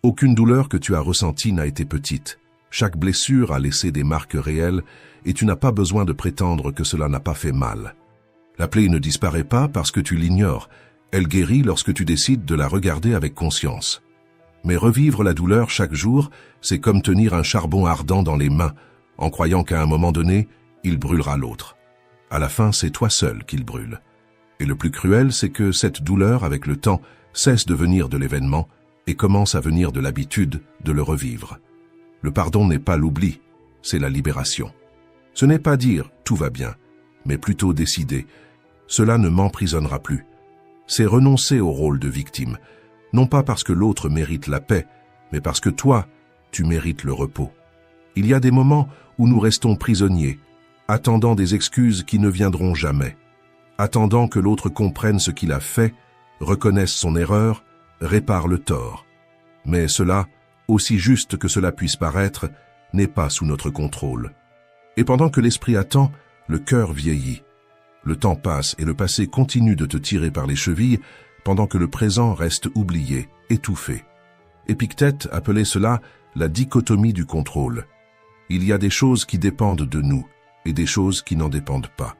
Aucune douleur que tu as ressentie n'a été petite. Chaque blessure a laissé des marques réelles et tu n'as pas besoin de prétendre que cela n'a pas fait mal. La plaie ne disparaît pas parce que tu l'ignores. Elle guérit lorsque tu décides de la regarder avec conscience. Mais revivre la douleur chaque jour, c'est comme tenir un charbon ardent dans les mains, en croyant qu'à un moment donné, il brûlera l'autre. À la fin, c'est toi seul qu'il brûle. Et le plus cruel, c'est que cette douleur, avec le temps, cesse de venir de l'événement et commence à venir de l'habitude de le revivre. Le pardon n'est pas l'oubli, c'est la libération. Ce n'est pas dire « tout va bien », mais plutôt décider « cela ne m'emprisonnera plus ». C'est renoncer au rôle de victime, non pas parce que l'autre mérite la paix, mais parce que toi, tu mérites le repos. Il y a des moments où nous restons prisonniers, attendant des excuses qui ne viendront jamais, attendant que l'autre comprenne ce qu'il a fait, reconnaisse son erreur, répare le tort. Mais cela, aussi juste que cela puisse paraître, n'est pas sous notre contrôle. Et pendant que l'esprit attend, le cœur vieillit. Le temps passe et le passé continue de te tirer par les chevilles, pendant que le présent reste oublié, étouffé. Épictète appelait cela la dichotomie du contrôle. Il y a des choses qui dépendent de nous et des choses qui n'en dépendent pas.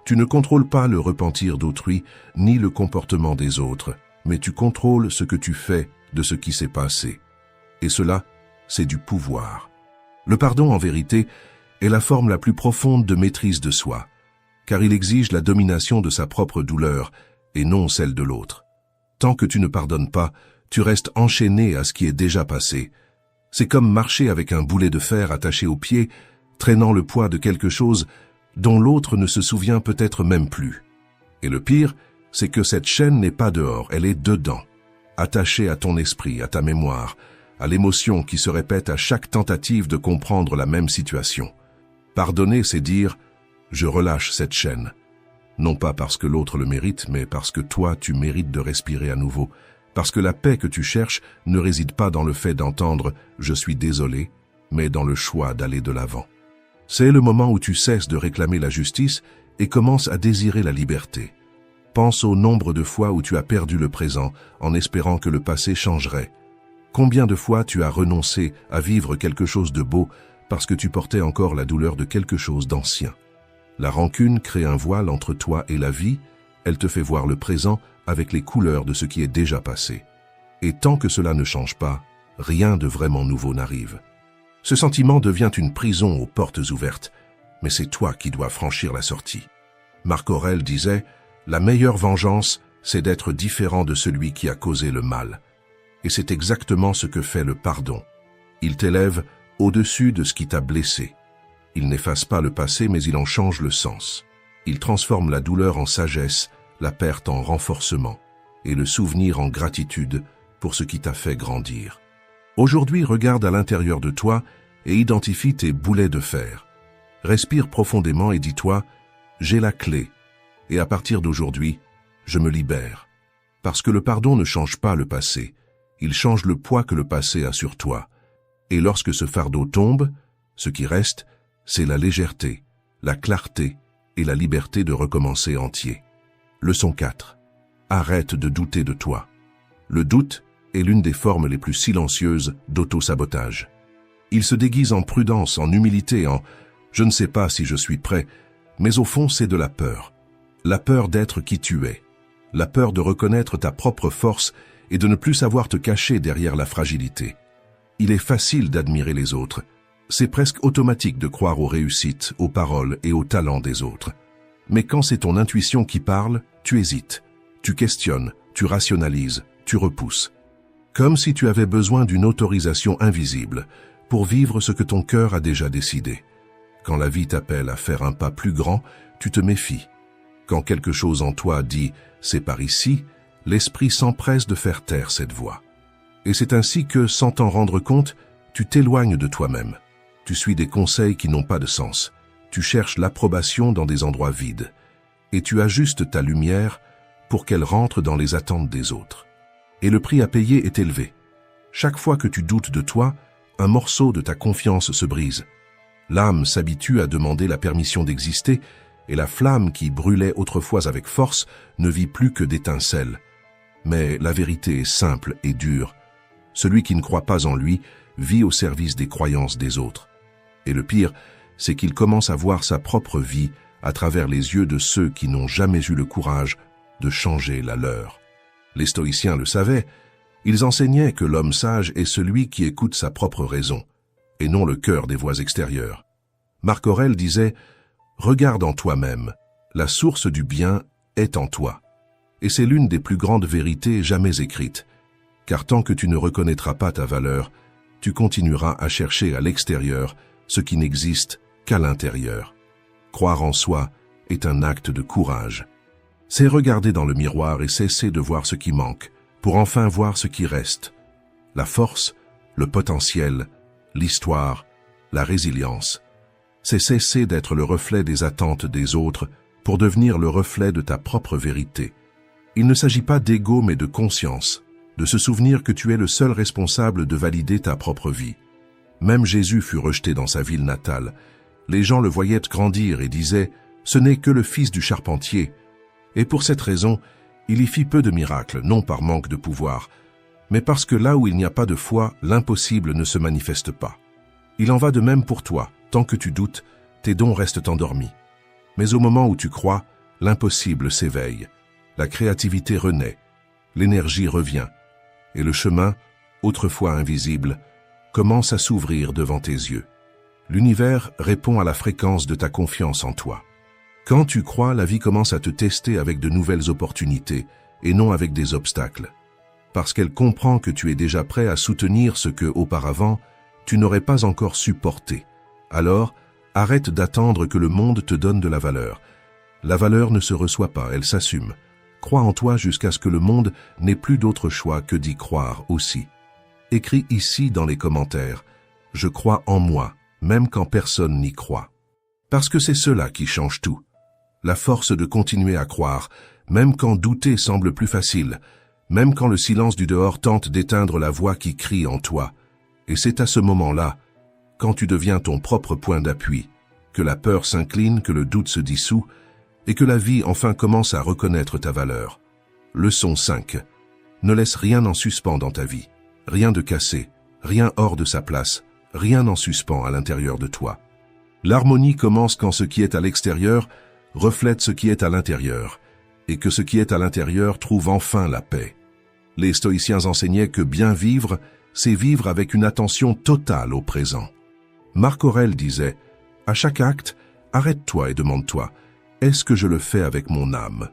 Tu ne contrôles pas le repentir d'autrui, ni le comportement des autres, mais tu contrôles ce que tu fais de ce qui s'est passé. Et cela, c'est du pouvoir. Le pardon, en vérité, est la forme la plus profonde de maîtrise de soi, car il exige la domination de sa propre douleur et non celle de l'autre. Tant que tu ne pardonnes pas, tu restes enchaîné à ce qui est déjà passé. C'est comme marcher avec un boulet de fer attaché au pied, traînant le poids de quelque chose dont l'autre ne se souvient peut-être même plus. Et le pire, c'est que cette chaîne n'est pas dehors, elle est dedans, attachée à ton esprit, à ta mémoire, à l'émotion qui se répète à chaque tentative de comprendre la même situation. Pardonner, c'est dire « je relâche cette chaîne ». Non pas parce que l'autre le mérite, mais parce que toi, tu mérites de respirer à nouveau, parce que la paix que tu cherches ne réside pas dans le fait d'entendre « je suis désolé », mais dans le choix d'aller de l'avant. C'est le moment où tu cesses de réclamer la justice et commences à désirer la liberté. Pense au nombre de fois où tu as perdu le présent en espérant que le passé changerait. Combien de fois tu as renoncé à vivre quelque chose de beau parce que tu portais encore la douleur de quelque chose d'ancien. La rancune crée un voile entre toi et la vie, elle te fait voir le présent avec les couleurs de ce qui est déjà passé. Et tant que cela ne change pas, rien de vraiment nouveau n'arrive. Ce sentiment devient une prison aux portes ouvertes, mais c'est toi qui dois franchir la sortie. Marc Aurèle disait « La meilleure vengeance, c'est d'être différent de celui qui a causé le mal. » Et c'est exactement ce que fait le pardon. Il t'élève au-dessus de ce qui t'a blessé. Il n'efface pas le passé, mais il en change le sens. Il transforme la douleur en sagesse, la perte en renforcement, et le souvenir en gratitude pour ce qui t'a fait grandir. Aujourd'hui, regarde à l'intérieur de toi et identifie tes boulets de fer. Respire profondément et dis-toi « J'ai la clé, et à partir d'aujourd'hui, je me libère. » Parce que le pardon ne change pas le passé, il change le poids que le passé a sur toi. Et lorsque ce fardeau tombe, ce qui reste, c'est la légèreté, la clarté et la liberté de recommencer entier. Leçon 4. Arrête de douter de toi. Le doute est l'une des formes les plus silencieuses d'auto-sabotage. Il se déguise en prudence, en humilité, en « je ne sais pas si je suis prêt », mais au fond c'est de la peur. La peur d'être qui tu es. La peur de reconnaître ta propre force et de ne plus savoir te cacher derrière la fragilité. Il est facile d'admirer les autres. C'est presque automatique de croire aux réussites, aux paroles et aux talents des autres. Mais quand c'est ton intuition qui parle, tu hésites, tu questionnes, tu rationalises, tu repousses. Comme si tu avais besoin d'une autorisation invisible pour vivre ce que ton cœur a déjà décidé. Quand la vie t'appelle à faire un pas plus grand, tu te méfies. Quand quelque chose en toi dit « c'est par ici », l'esprit s'empresse de faire taire cette voix. Et c'est ainsi que, sans t'en rendre compte, tu t'éloignes de toi-même. Tu suis des conseils qui n'ont pas de sens. Tu cherches l'approbation dans des endroits vides. Et tu ajustes ta lumière pour qu'elle rentre dans les attentes des autres. Et le prix à payer est élevé. Chaque fois que tu doutes de toi, un morceau de ta confiance se brise. L'âme s'habitue à demander la permission d'exister, et la flamme qui brûlait autrefois avec force ne vit plus que d'étincelles. Mais la vérité est simple et dure. Celui qui ne croit pas en lui vit au service des croyances des autres. Et le pire, c'est qu'il commence à voir sa propre vie à travers les yeux de ceux qui n'ont jamais eu le courage de changer la leur. Les stoïciens le savaient, ils enseignaient que l'homme sage est celui qui écoute sa propre raison, et non le cœur des voix extérieures. Marc Aurèle disait « Regarde en toi-même, la source du bien est en toi. » Et c'est l'une des plus grandes vérités jamais écrites, car tant que tu ne reconnaîtras pas ta valeur, tu continueras à chercher à l'extérieur ce qui n'existe qu'à l'intérieur. Croire en soi est un acte de courage. C'est regarder dans le miroir et cesser de voir ce qui manque, pour enfin voir ce qui reste. La force, le potentiel, l'histoire, la résilience. C'est cesser d'être le reflet des attentes des autres pour devenir le reflet de ta propre vérité. Il ne s'agit pas d'ego mais de conscience, de se souvenir que tu es le seul responsable de valider ta propre vie. Même Jésus fut rejeté dans sa ville natale. Les gens le voyaient grandir et disaient « Ce n'est que le fils du charpentier ». Et pour cette raison, il y fit peu de miracles, non par manque de pouvoir, mais parce que là où il n'y a pas de foi, l'impossible ne se manifeste pas. Il en va de même pour toi. Tant que tu doutes, tes dons restent endormis. Mais au moment où tu crois, l'impossible s'éveille. La créativité renaît, l'énergie revient, et le chemin, autrefois invisible, commence à s'ouvrir devant tes yeux. L'univers répond à la fréquence de ta confiance en toi. Quand tu crois, la vie commence à te tester avec de nouvelles opportunités, et non avec des obstacles. Parce qu'elle comprend que tu es déjà prêt à soutenir ce que, auparavant, tu n'aurais pas encore supporté. Alors, arrête d'attendre que le monde te donne de la valeur. La valeur ne se reçoit pas, elle s'assume. Crois en toi jusqu'à ce que le monde n'ait plus d'autre choix que d'y croire aussi. Écris ici dans les commentaires « Je crois en moi, même quand personne n'y croit ». Parce que c'est cela qui change tout. La force de continuer à croire, même quand douter semble plus facile, même quand le silence du dehors tente d'éteindre la voix qui crie en toi. Et c'est à ce moment-là quand tu deviens ton propre point d'appui, que la peur s'incline, que le doute se dissout, et que la vie enfin commence à reconnaître ta valeur. Leçon 5. Ne laisse rien en suspens dans ta vie, rien de cassé, rien hors de sa place, rien en suspens à l'intérieur de toi. L'harmonie commence quand ce qui est à l'extérieur reflète ce qui est à l'intérieur, et que ce qui est à l'intérieur trouve enfin la paix. Les stoïciens enseignaient que bien vivre, c'est vivre avec une attention totale au présent. Marc Aurèle disait « À chaque acte, arrête-toi et demande-toi, est-ce que je le fais avec mon âme ?»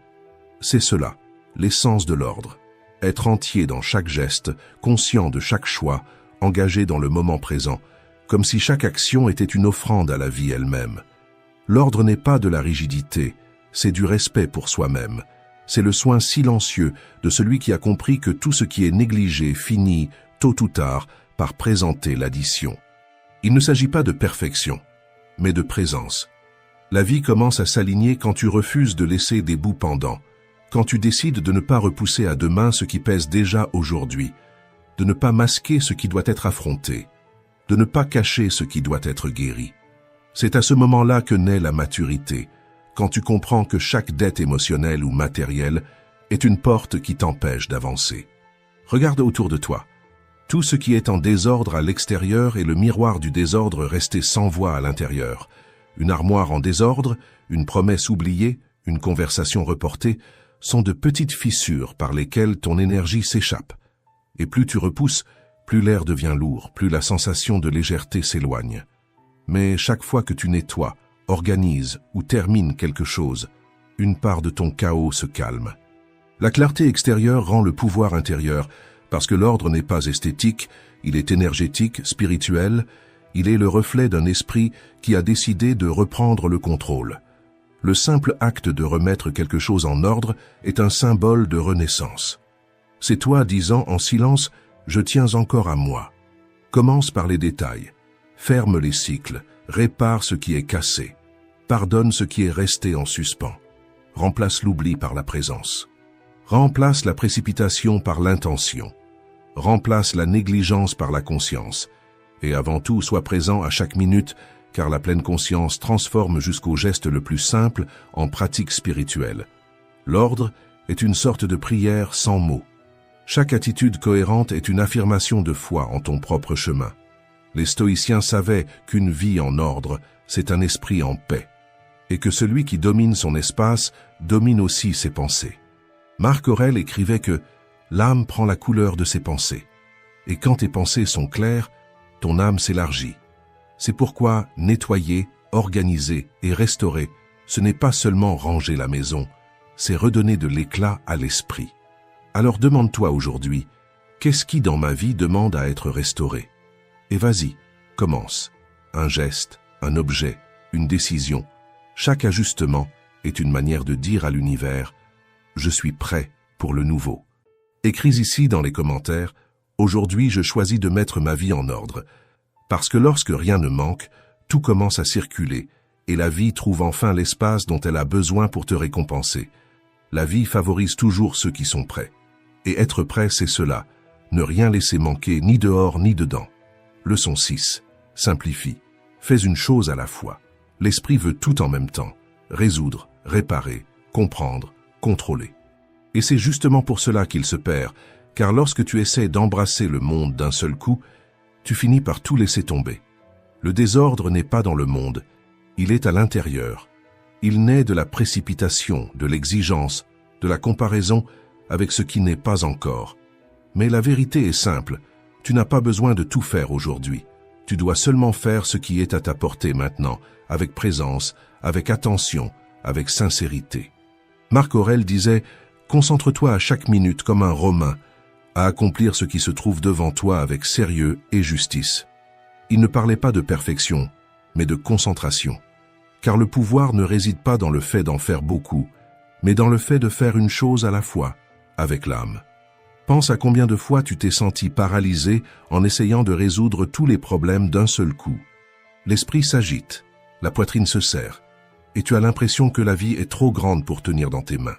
C'est cela, l'essence de l'ordre. Être entier dans chaque geste, conscient de chaque choix, engagé dans le moment présent, comme si chaque action était une offrande à la vie elle-même. L'ordre n'est pas de la rigidité, c'est du respect pour soi-même. C'est le soin silencieux de celui qui a compris que tout ce qui est négligé finit, tôt ou tard, par présenter l'addition. Il ne s'agit pas de perfection, mais de présence. La vie commence à s'aligner quand tu refuses de laisser des bouts pendants, quand tu décides de ne pas repousser à demain ce qui pèse déjà aujourd'hui, de ne pas masquer ce qui doit être affronté, de ne pas cacher ce qui doit être guéri. C'est à ce moment-là que naît la maturité, quand tu comprends que chaque dette émotionnelle ou matérielle est une porte qui t'empêche d'avancer. Regarde autour de toi. Tout ce qui est en désordre à l'extérieur est le miroir du désordre resté sans voix à l'intérieur. Une armoire en désordre, une promesse oubliée, une conversation reportée, sont de petites fissures par lesquelles ton énergie s'échappe. Et plus tu repousses, plus l'air devient lourd, plus la sensation de légèreté s'éloigne. Mais chaque fois que tu nettoies, organises ou termines quelque chose, une part de ton chaos se calme. La clarté extérieure rend le pouvoir intérieur, parce que l'ordre n'est pas esthétique, il est énergétique, spirituel, il est le reflet d'un esprit qui a décidé de reprendre le contrôle. Le simple acte de remettre quelque chose en ordre est un symbole de renaissance. C'est toi disant en silence « Je tiens encore à moi ». Commence par les détails. Ferme les cycles, répare ce qui est cassé. Pardonne ce qui est resté en suspens. Remplace l'oubli par la présence. Remplace la précipitation par l'intention. Remplace la négligence par la conscience. Et avant tout, sois présent à chaque minute, car la pleine conscience transforme jusqu'au geste le plus simple en pratique spirituelle. L'ordre est une sorte de prière sans mots. Chaque attitude cohérente est une affirmation de foi en ton propre chemin. Les stoïciens savaient qu'une vie en ordre, c'est un esprit en paix, et que celui qui domine son espace domine aussi ses pensées. Marc Aurèle écrivait que l'âme prend la couleur de ses pensées, et quand tes pensées sont claires, ton âme s'élargit. C'est pourquoi nettoyer, organiser et restaurer, ce n'est pas seulement ranger la maison, c'est redonner de l'éclat à l'esprit. Alors demande-toi aujourd'hui, qu'est-ce qui dans ma vie demande à être restauré? Et vas-y, commence. Un geste, un objet, une décision. Chaque ajustement est une manière de dire à l'univers « Je suis prêt pour le nouveau ». Écris ici dans les commentaires « Aujourd'hui, je choisis de mettre ma vie en ordre ». Parce que lorsque rien ne manque, tout commence à circuler et la vie trouve enfin l'espace dont elle a besoin pour te récompenser. La vie favorise toujours ceux qui sont prêts. Et être prêt, c'est cela, ne rien laisser manquer ni dehors ni dedans. Leçon 6. Simplifie. Fais une chose à la fois. L'esprit veut tout en même temps. Résoudre, réparer, comprendre, contrôler. Et c'est justement pour cela qu'il se perd, car lorsque tu essaies d'embrasser le monde d'un seul coup, tu finis par tout laisser tomber. Le désordre n'est pas dans le monde, il est à l'intérieur. Il naît de la précipitation, de l'exigence, de la comparaison avec ce qui n'est pas encore. Mais la vérité est simple, tu n'as pas besoin de tout faire aujourd'hui. Tu dois seulement faire ce qui est à ta portée maintenant, avec présence, avec attention, avec sincérité. Marc Aurèle disait « Concentre-toi à chaque minute comme un Romain, à accomplir ce qui se trouve devant toi avec sérieux et justice. » Il ne parlait pas de perfection, mais de concentration. Car le pouvoir ne réside pas dans le fait d'en faire beaucoup, mais dans le fait de faire une chose à la fois, avec l'âme. Pense à combien de fois tu t'es senti paralysé en essayant de résoudre tous les problèmes d'un seul coup. L'esprit s'agite, la poitrine se serre, et tu as l'impression que la vie est trop grande pour tenir dans tes mains.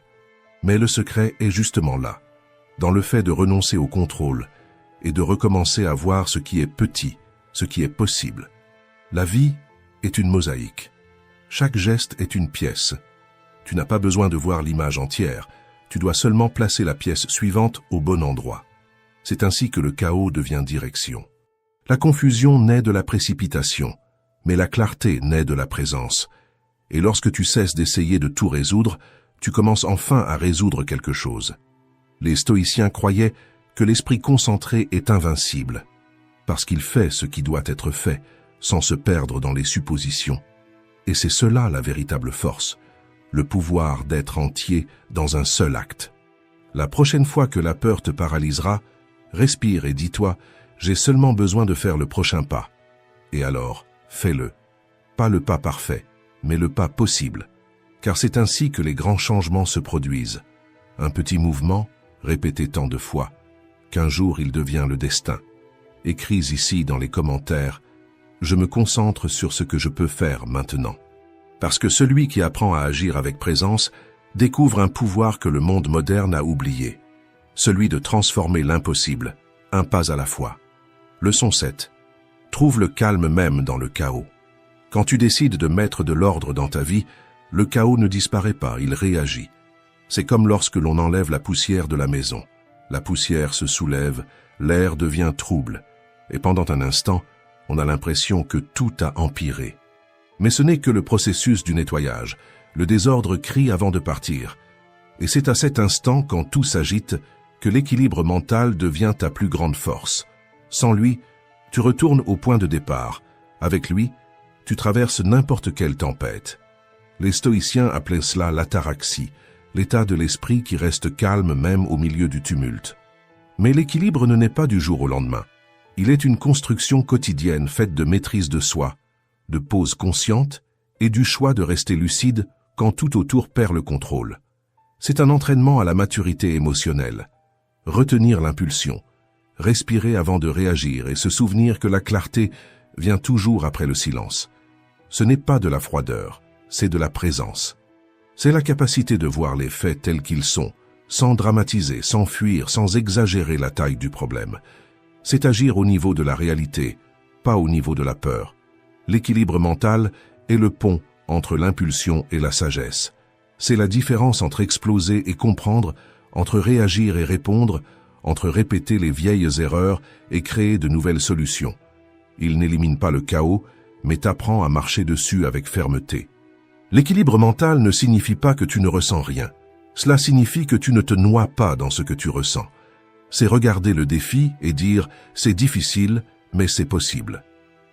Mais le secret est justement là, dans le fait de renoncer au contrôle et de recommencer à voir ce qui est petit, ce qui est possible. La vie est une mosaïque. Chaque geste est une pièce. Tu n'as pas besoin de voir l'image entière, tu dois seulement placer la pièce suivante au bon endroit. C'est ainsi que le chaos devient direction. La confusion naît de la précipitation, mais la clarté naît de la présence. Et lorsque tu cesses d'essayer de tout résoudre, tu commences enfin à résoudre quelque chose. Les stoïciens croyaient que l'esprit concentré est invincible, parce qu'il fait ce qui doit être fait, sans se perdre dans les suppositions. Et c'est cela la véritable force, le pouvoir d'être entier dans un seul acte. La prochaine fois que la peur te paralysera, respire et dis-toi, j'ai seulement besoin de faire le prochain pas. Et alors, fais-le. Pas le pas parfait, mais le pas possible. Car c'est ainsi que les grands changements se produisent. Un petit mouvement, répété tant de fois, qu'un jour il devient le destin. Écris ici dans les commentaires, je me concentre sur ce que je peux faire maintenant. Parce que celui qui apprend à agir avec présence découvre un pouvoir que le monde moderne a oublié. Celui de transformer l'impossible, un pas à la fois. Leçon 7. Trouve le calme même dans le chaos. Quand tu décides de mettre de l'ordre dans ta vie, le chaos ne disparaît pas, il réagit. C'est comme lorsque l'on enlève la poussière de la maison. La poussière se soulève, l'air devient trouble, et pendant un instant, on a l'impression que tout a empiré. Mais ce n'est que le processus du nettoyage. Le désordre crie avant de partir. Et c'est à cet instant, quand tout s'agite, que l'équilibre mental devient ta plus grande force. Sans lui, tu retournes au point de départ. Avec lui, tu traverses n'importe quelle tempête. Les stoïciens appelaient cela l'ataraxie, l'état de l'esprit qui reste calme même au milieu du tumulte. Mais l'équilibre ne naît pas du jour au lendemain. Il est une construction quotidienne faite de maîtrise de soi, de pause consciente et du choix de rester lucide quand tout autour perd le contrôle. C'est un entraînement à la maturité émotionnelle. Retenir l'impulsion, respirer avant de réagir et se souvenir que la clarté vient toujours après le silence. Ce n'est pas de la froideur, c'est de la présence. C'est la capacité de voir les faits tels qu'ils sont, sans dramatiser, sans fuir, sans exagérer la taille du problème. C'est agir au niveau de la réalité, pas au niveau de la peur. L'équilibre mental est le pont entre l'impulsion et la sagesse. C'est la différence entre exploser et comprendre, entre réagir et répondre, entre répéter les vieilles erreurs et créer de nouvelles solutions. Il n'élimine pas le chaos, mais t'apprend à marcher dessus avec fermeté. L'équilibre mental ne signifie pas que tu ne ressens rien. Cela signifie que tu ne te noies pas dans ce que tu ressens. C'est regarder le défi et dire « c'est difficile, mais c'est possible ».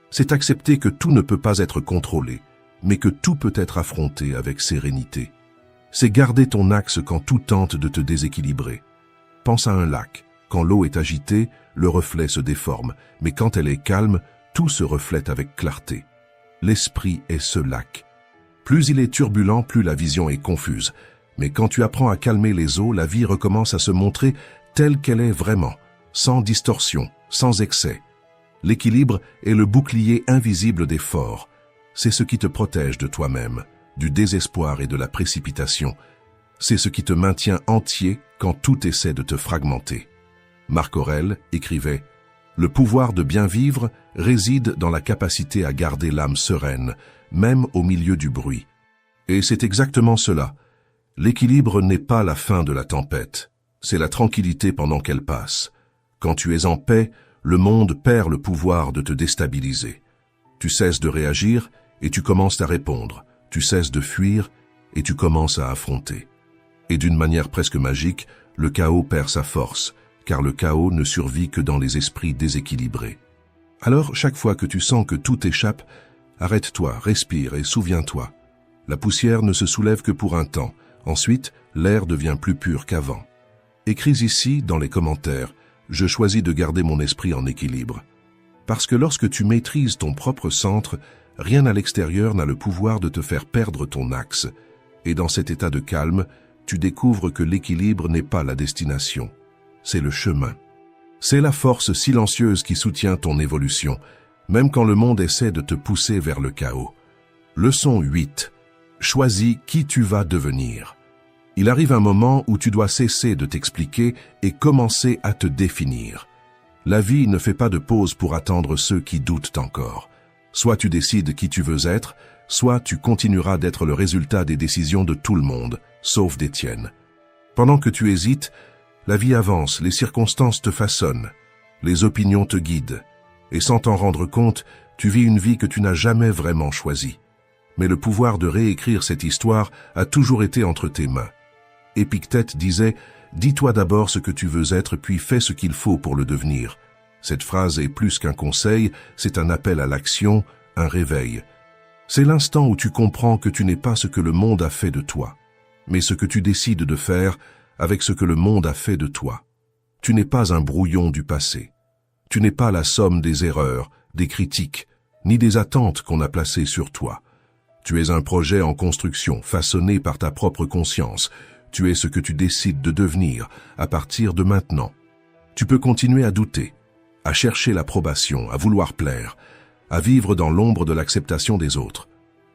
C'est accepter que tout ne peut pas être contrôlé, mais que tout peut être affronté avec sérénité. C'est garder ton axe quand tout tente de te déséquilibrer. Pense à un lac. Quand l'eau est agitée, le reflet se déforme, mais quand elle est calme, tout se reflète avec clarté. L'esprit est ce lac. Plus il est turbulent, plus la vision est confuse. Mais quand tu apprends à calmer les eaux, la vie recommence à se montrer telle qu'elle est vraiment, sans distorsion, sans excès. L'équilibre est le bouclier invisible des forts. C'est ce qui te protège de toi-même, du désespoir et de la précipitation. C'est ce qui te maintient entier quand tout essaie de te fragmenter. Marc Aurèle écrivait « Le pouvoir de bien vivre réside dans la capacité à garder l'âme sereine, même au milieu du bruit. » Et c'est exactement cela. L'équilibre n'est pas la fin de la tempête, c'est la tranquillité pendant qu'elle passe. Quand tu es en paix, le monde perd le pouvoir de te déstabiliser. Tu cesses de réagir et tu commences à répondre. Tu cesses de fuir et tu commences à affronter. Et d'une manière presque magique, le chaos perd sa force, car le chaos ne survit que dans les esprits déséquilibrés. Alors, chaque fois que tu sens que tout échappe, arrête-toi, respire et souviens-toi. La poussière ne se soulève que pour un temps. Ensuite, l'air devient plus pur qu'avant. Écris ici, dans les commentaires, « Je choisis de garder mon esprit en équilibre ». Parce que lorsque tu maîtrises ton propre centre, rien à l'extérieur n'a le pouvoir de te faire perdre ton axe. Et dans cet état de calme, tu découvres que l'équilibre n'est pas la destination, c'est le chemin. C'est la force silencieuse qui soutient ton évolution, même quand le monde essaie de te pousser vers le chaos. Leçon 8. Choisis qui tu vas devenir. Il arrive un moment où tu dois cesser de t'expliquer et commencer à te définir. La vie ne fait pas de pause pour attendre ceux qui doutent encore. Soit tu décides qui tu veux être, soit tu continueras d'être le résultat des décisions de tout le monde, sauf des tiennes. Pendant que tu hésites, la vie avance, les circonstances te façonnent, les opinions te guident, et sans t'en rendre compte, tu vis une vie que tu n'as jamais vraiment choisie. Mais le pouvoir de réécrire cette histoire a toujours été entre tes mains. Épictète disait « Dis-toi d'abord ce que tu veux être, puis fais ce qu'il faut pour le devenir ». Cette phrase est plus qu'un conseil, c'est un appel à l'action, un réveil. C'est l'instant où tu comprends que tu n'es pas ce que le monde a fait de toi, mais ce que tu décides de faire avec ce que le monde a fait de toi. Tu n'es pas un brouillon du passé. Tu n'es pas la somme des erreurs, des critiques, ni des attentes qu'on a placées sur toi. Tu es un projet en construction, façonné par ta propre conscience. Tu es ce que tu décides de devenir à partir de maintenant. Tu peux continuer à douter, à chercher l'approbation, à vouloir plaire, à vivre dans l'ombre de l'acceptation des autres.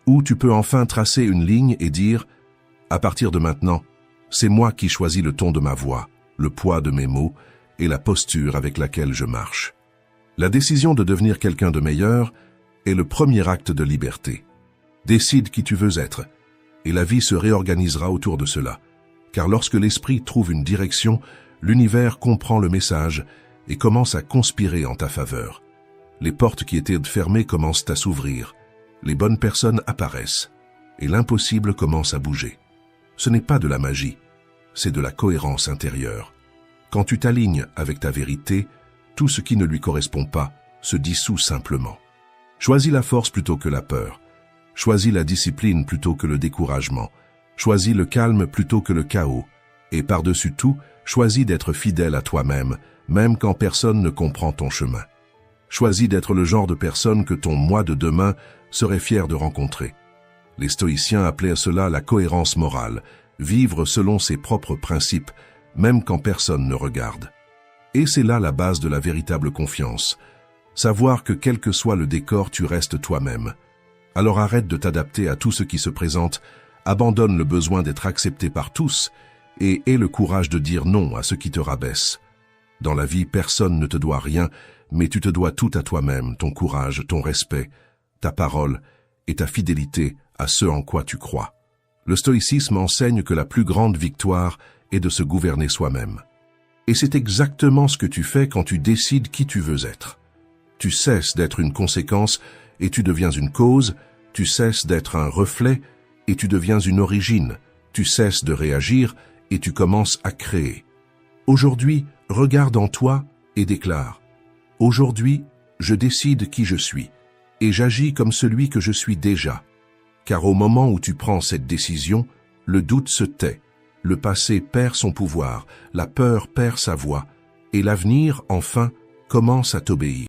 Ou tu peux enfin tracer une ligne et dire « À partir de maintenant, c'est moi qui choisis le ton de ma voix, le poids de mes mots et la posture avec laquelle je marche. » La décision de devenir quelqu'un de meilleur est le premier acte de liberté. Décide qui tu veux être, et la vie se réorganisera autour de cela. Car lorsque l'esprit trouve une direction, l'univers comprend le message et commence à conspirer en ta faveur. Les portes qui étaient fermées commencent à s'ouvrir, les bonnes personnes apparaissent, et l'impossible commence à bouger. Ce n'est pas de la magie, c'est de la cohérence intérieure. Quand tu t'alignes avec ta vérité, tout ce qui ne lui correspond pas se dissout simplement. Choisis la force plutôt que la peur. Choisis la discipline plutôt que le découragement. Choisis le calme plutôt que le chaos. Et par-dessus tout, choisis d'être fidèle à toi-même, même quand personne ne comprend ton chemin. Choisis d'être le genre de personne que ton moi de demain serait fier de rencontrer. Les stoïciens appelaient cela la cohérence morale, vivre selon ses propres principes, même quand personne ne regarde. Et c'est là la base de la véritable confiance. Savoir que quel que soit le décor, tu restes toi-même. Alors arrête de t'adapter à tout ce qui se présente, abandonne le besoin d'être accepté par tous et aie le courage de dire non à ce qui te rabaisse. Dans la vie, personne ne te doit rien, mais tu te dois tout à toi-même, ton courage, ton respect, ta parole et ta fidélité à ce en quoi tu crois. Le stoïcisme enseigne que la plus grande victoire est de se gouverner soi-même. Et c'est exactement ce que tu fais quand tu décides qui tu veux être. Tu cesses d'être une conséquence et tu deviens une cause, tu cesses d'être un reflet et tu deviens une origine, tu cesses de réagir et tu commences à créer. Aujourd'hui, regarde en toi et déclare « Aujourd'hui, je décide qui je suis et j'agis comme celui que je suis déjà. » Car au moment où tu prends cette décision, le doute se tait, le passé perd son pouvoir, la peur perd sa voix et l'avenir, enfin, commence à t'obéir.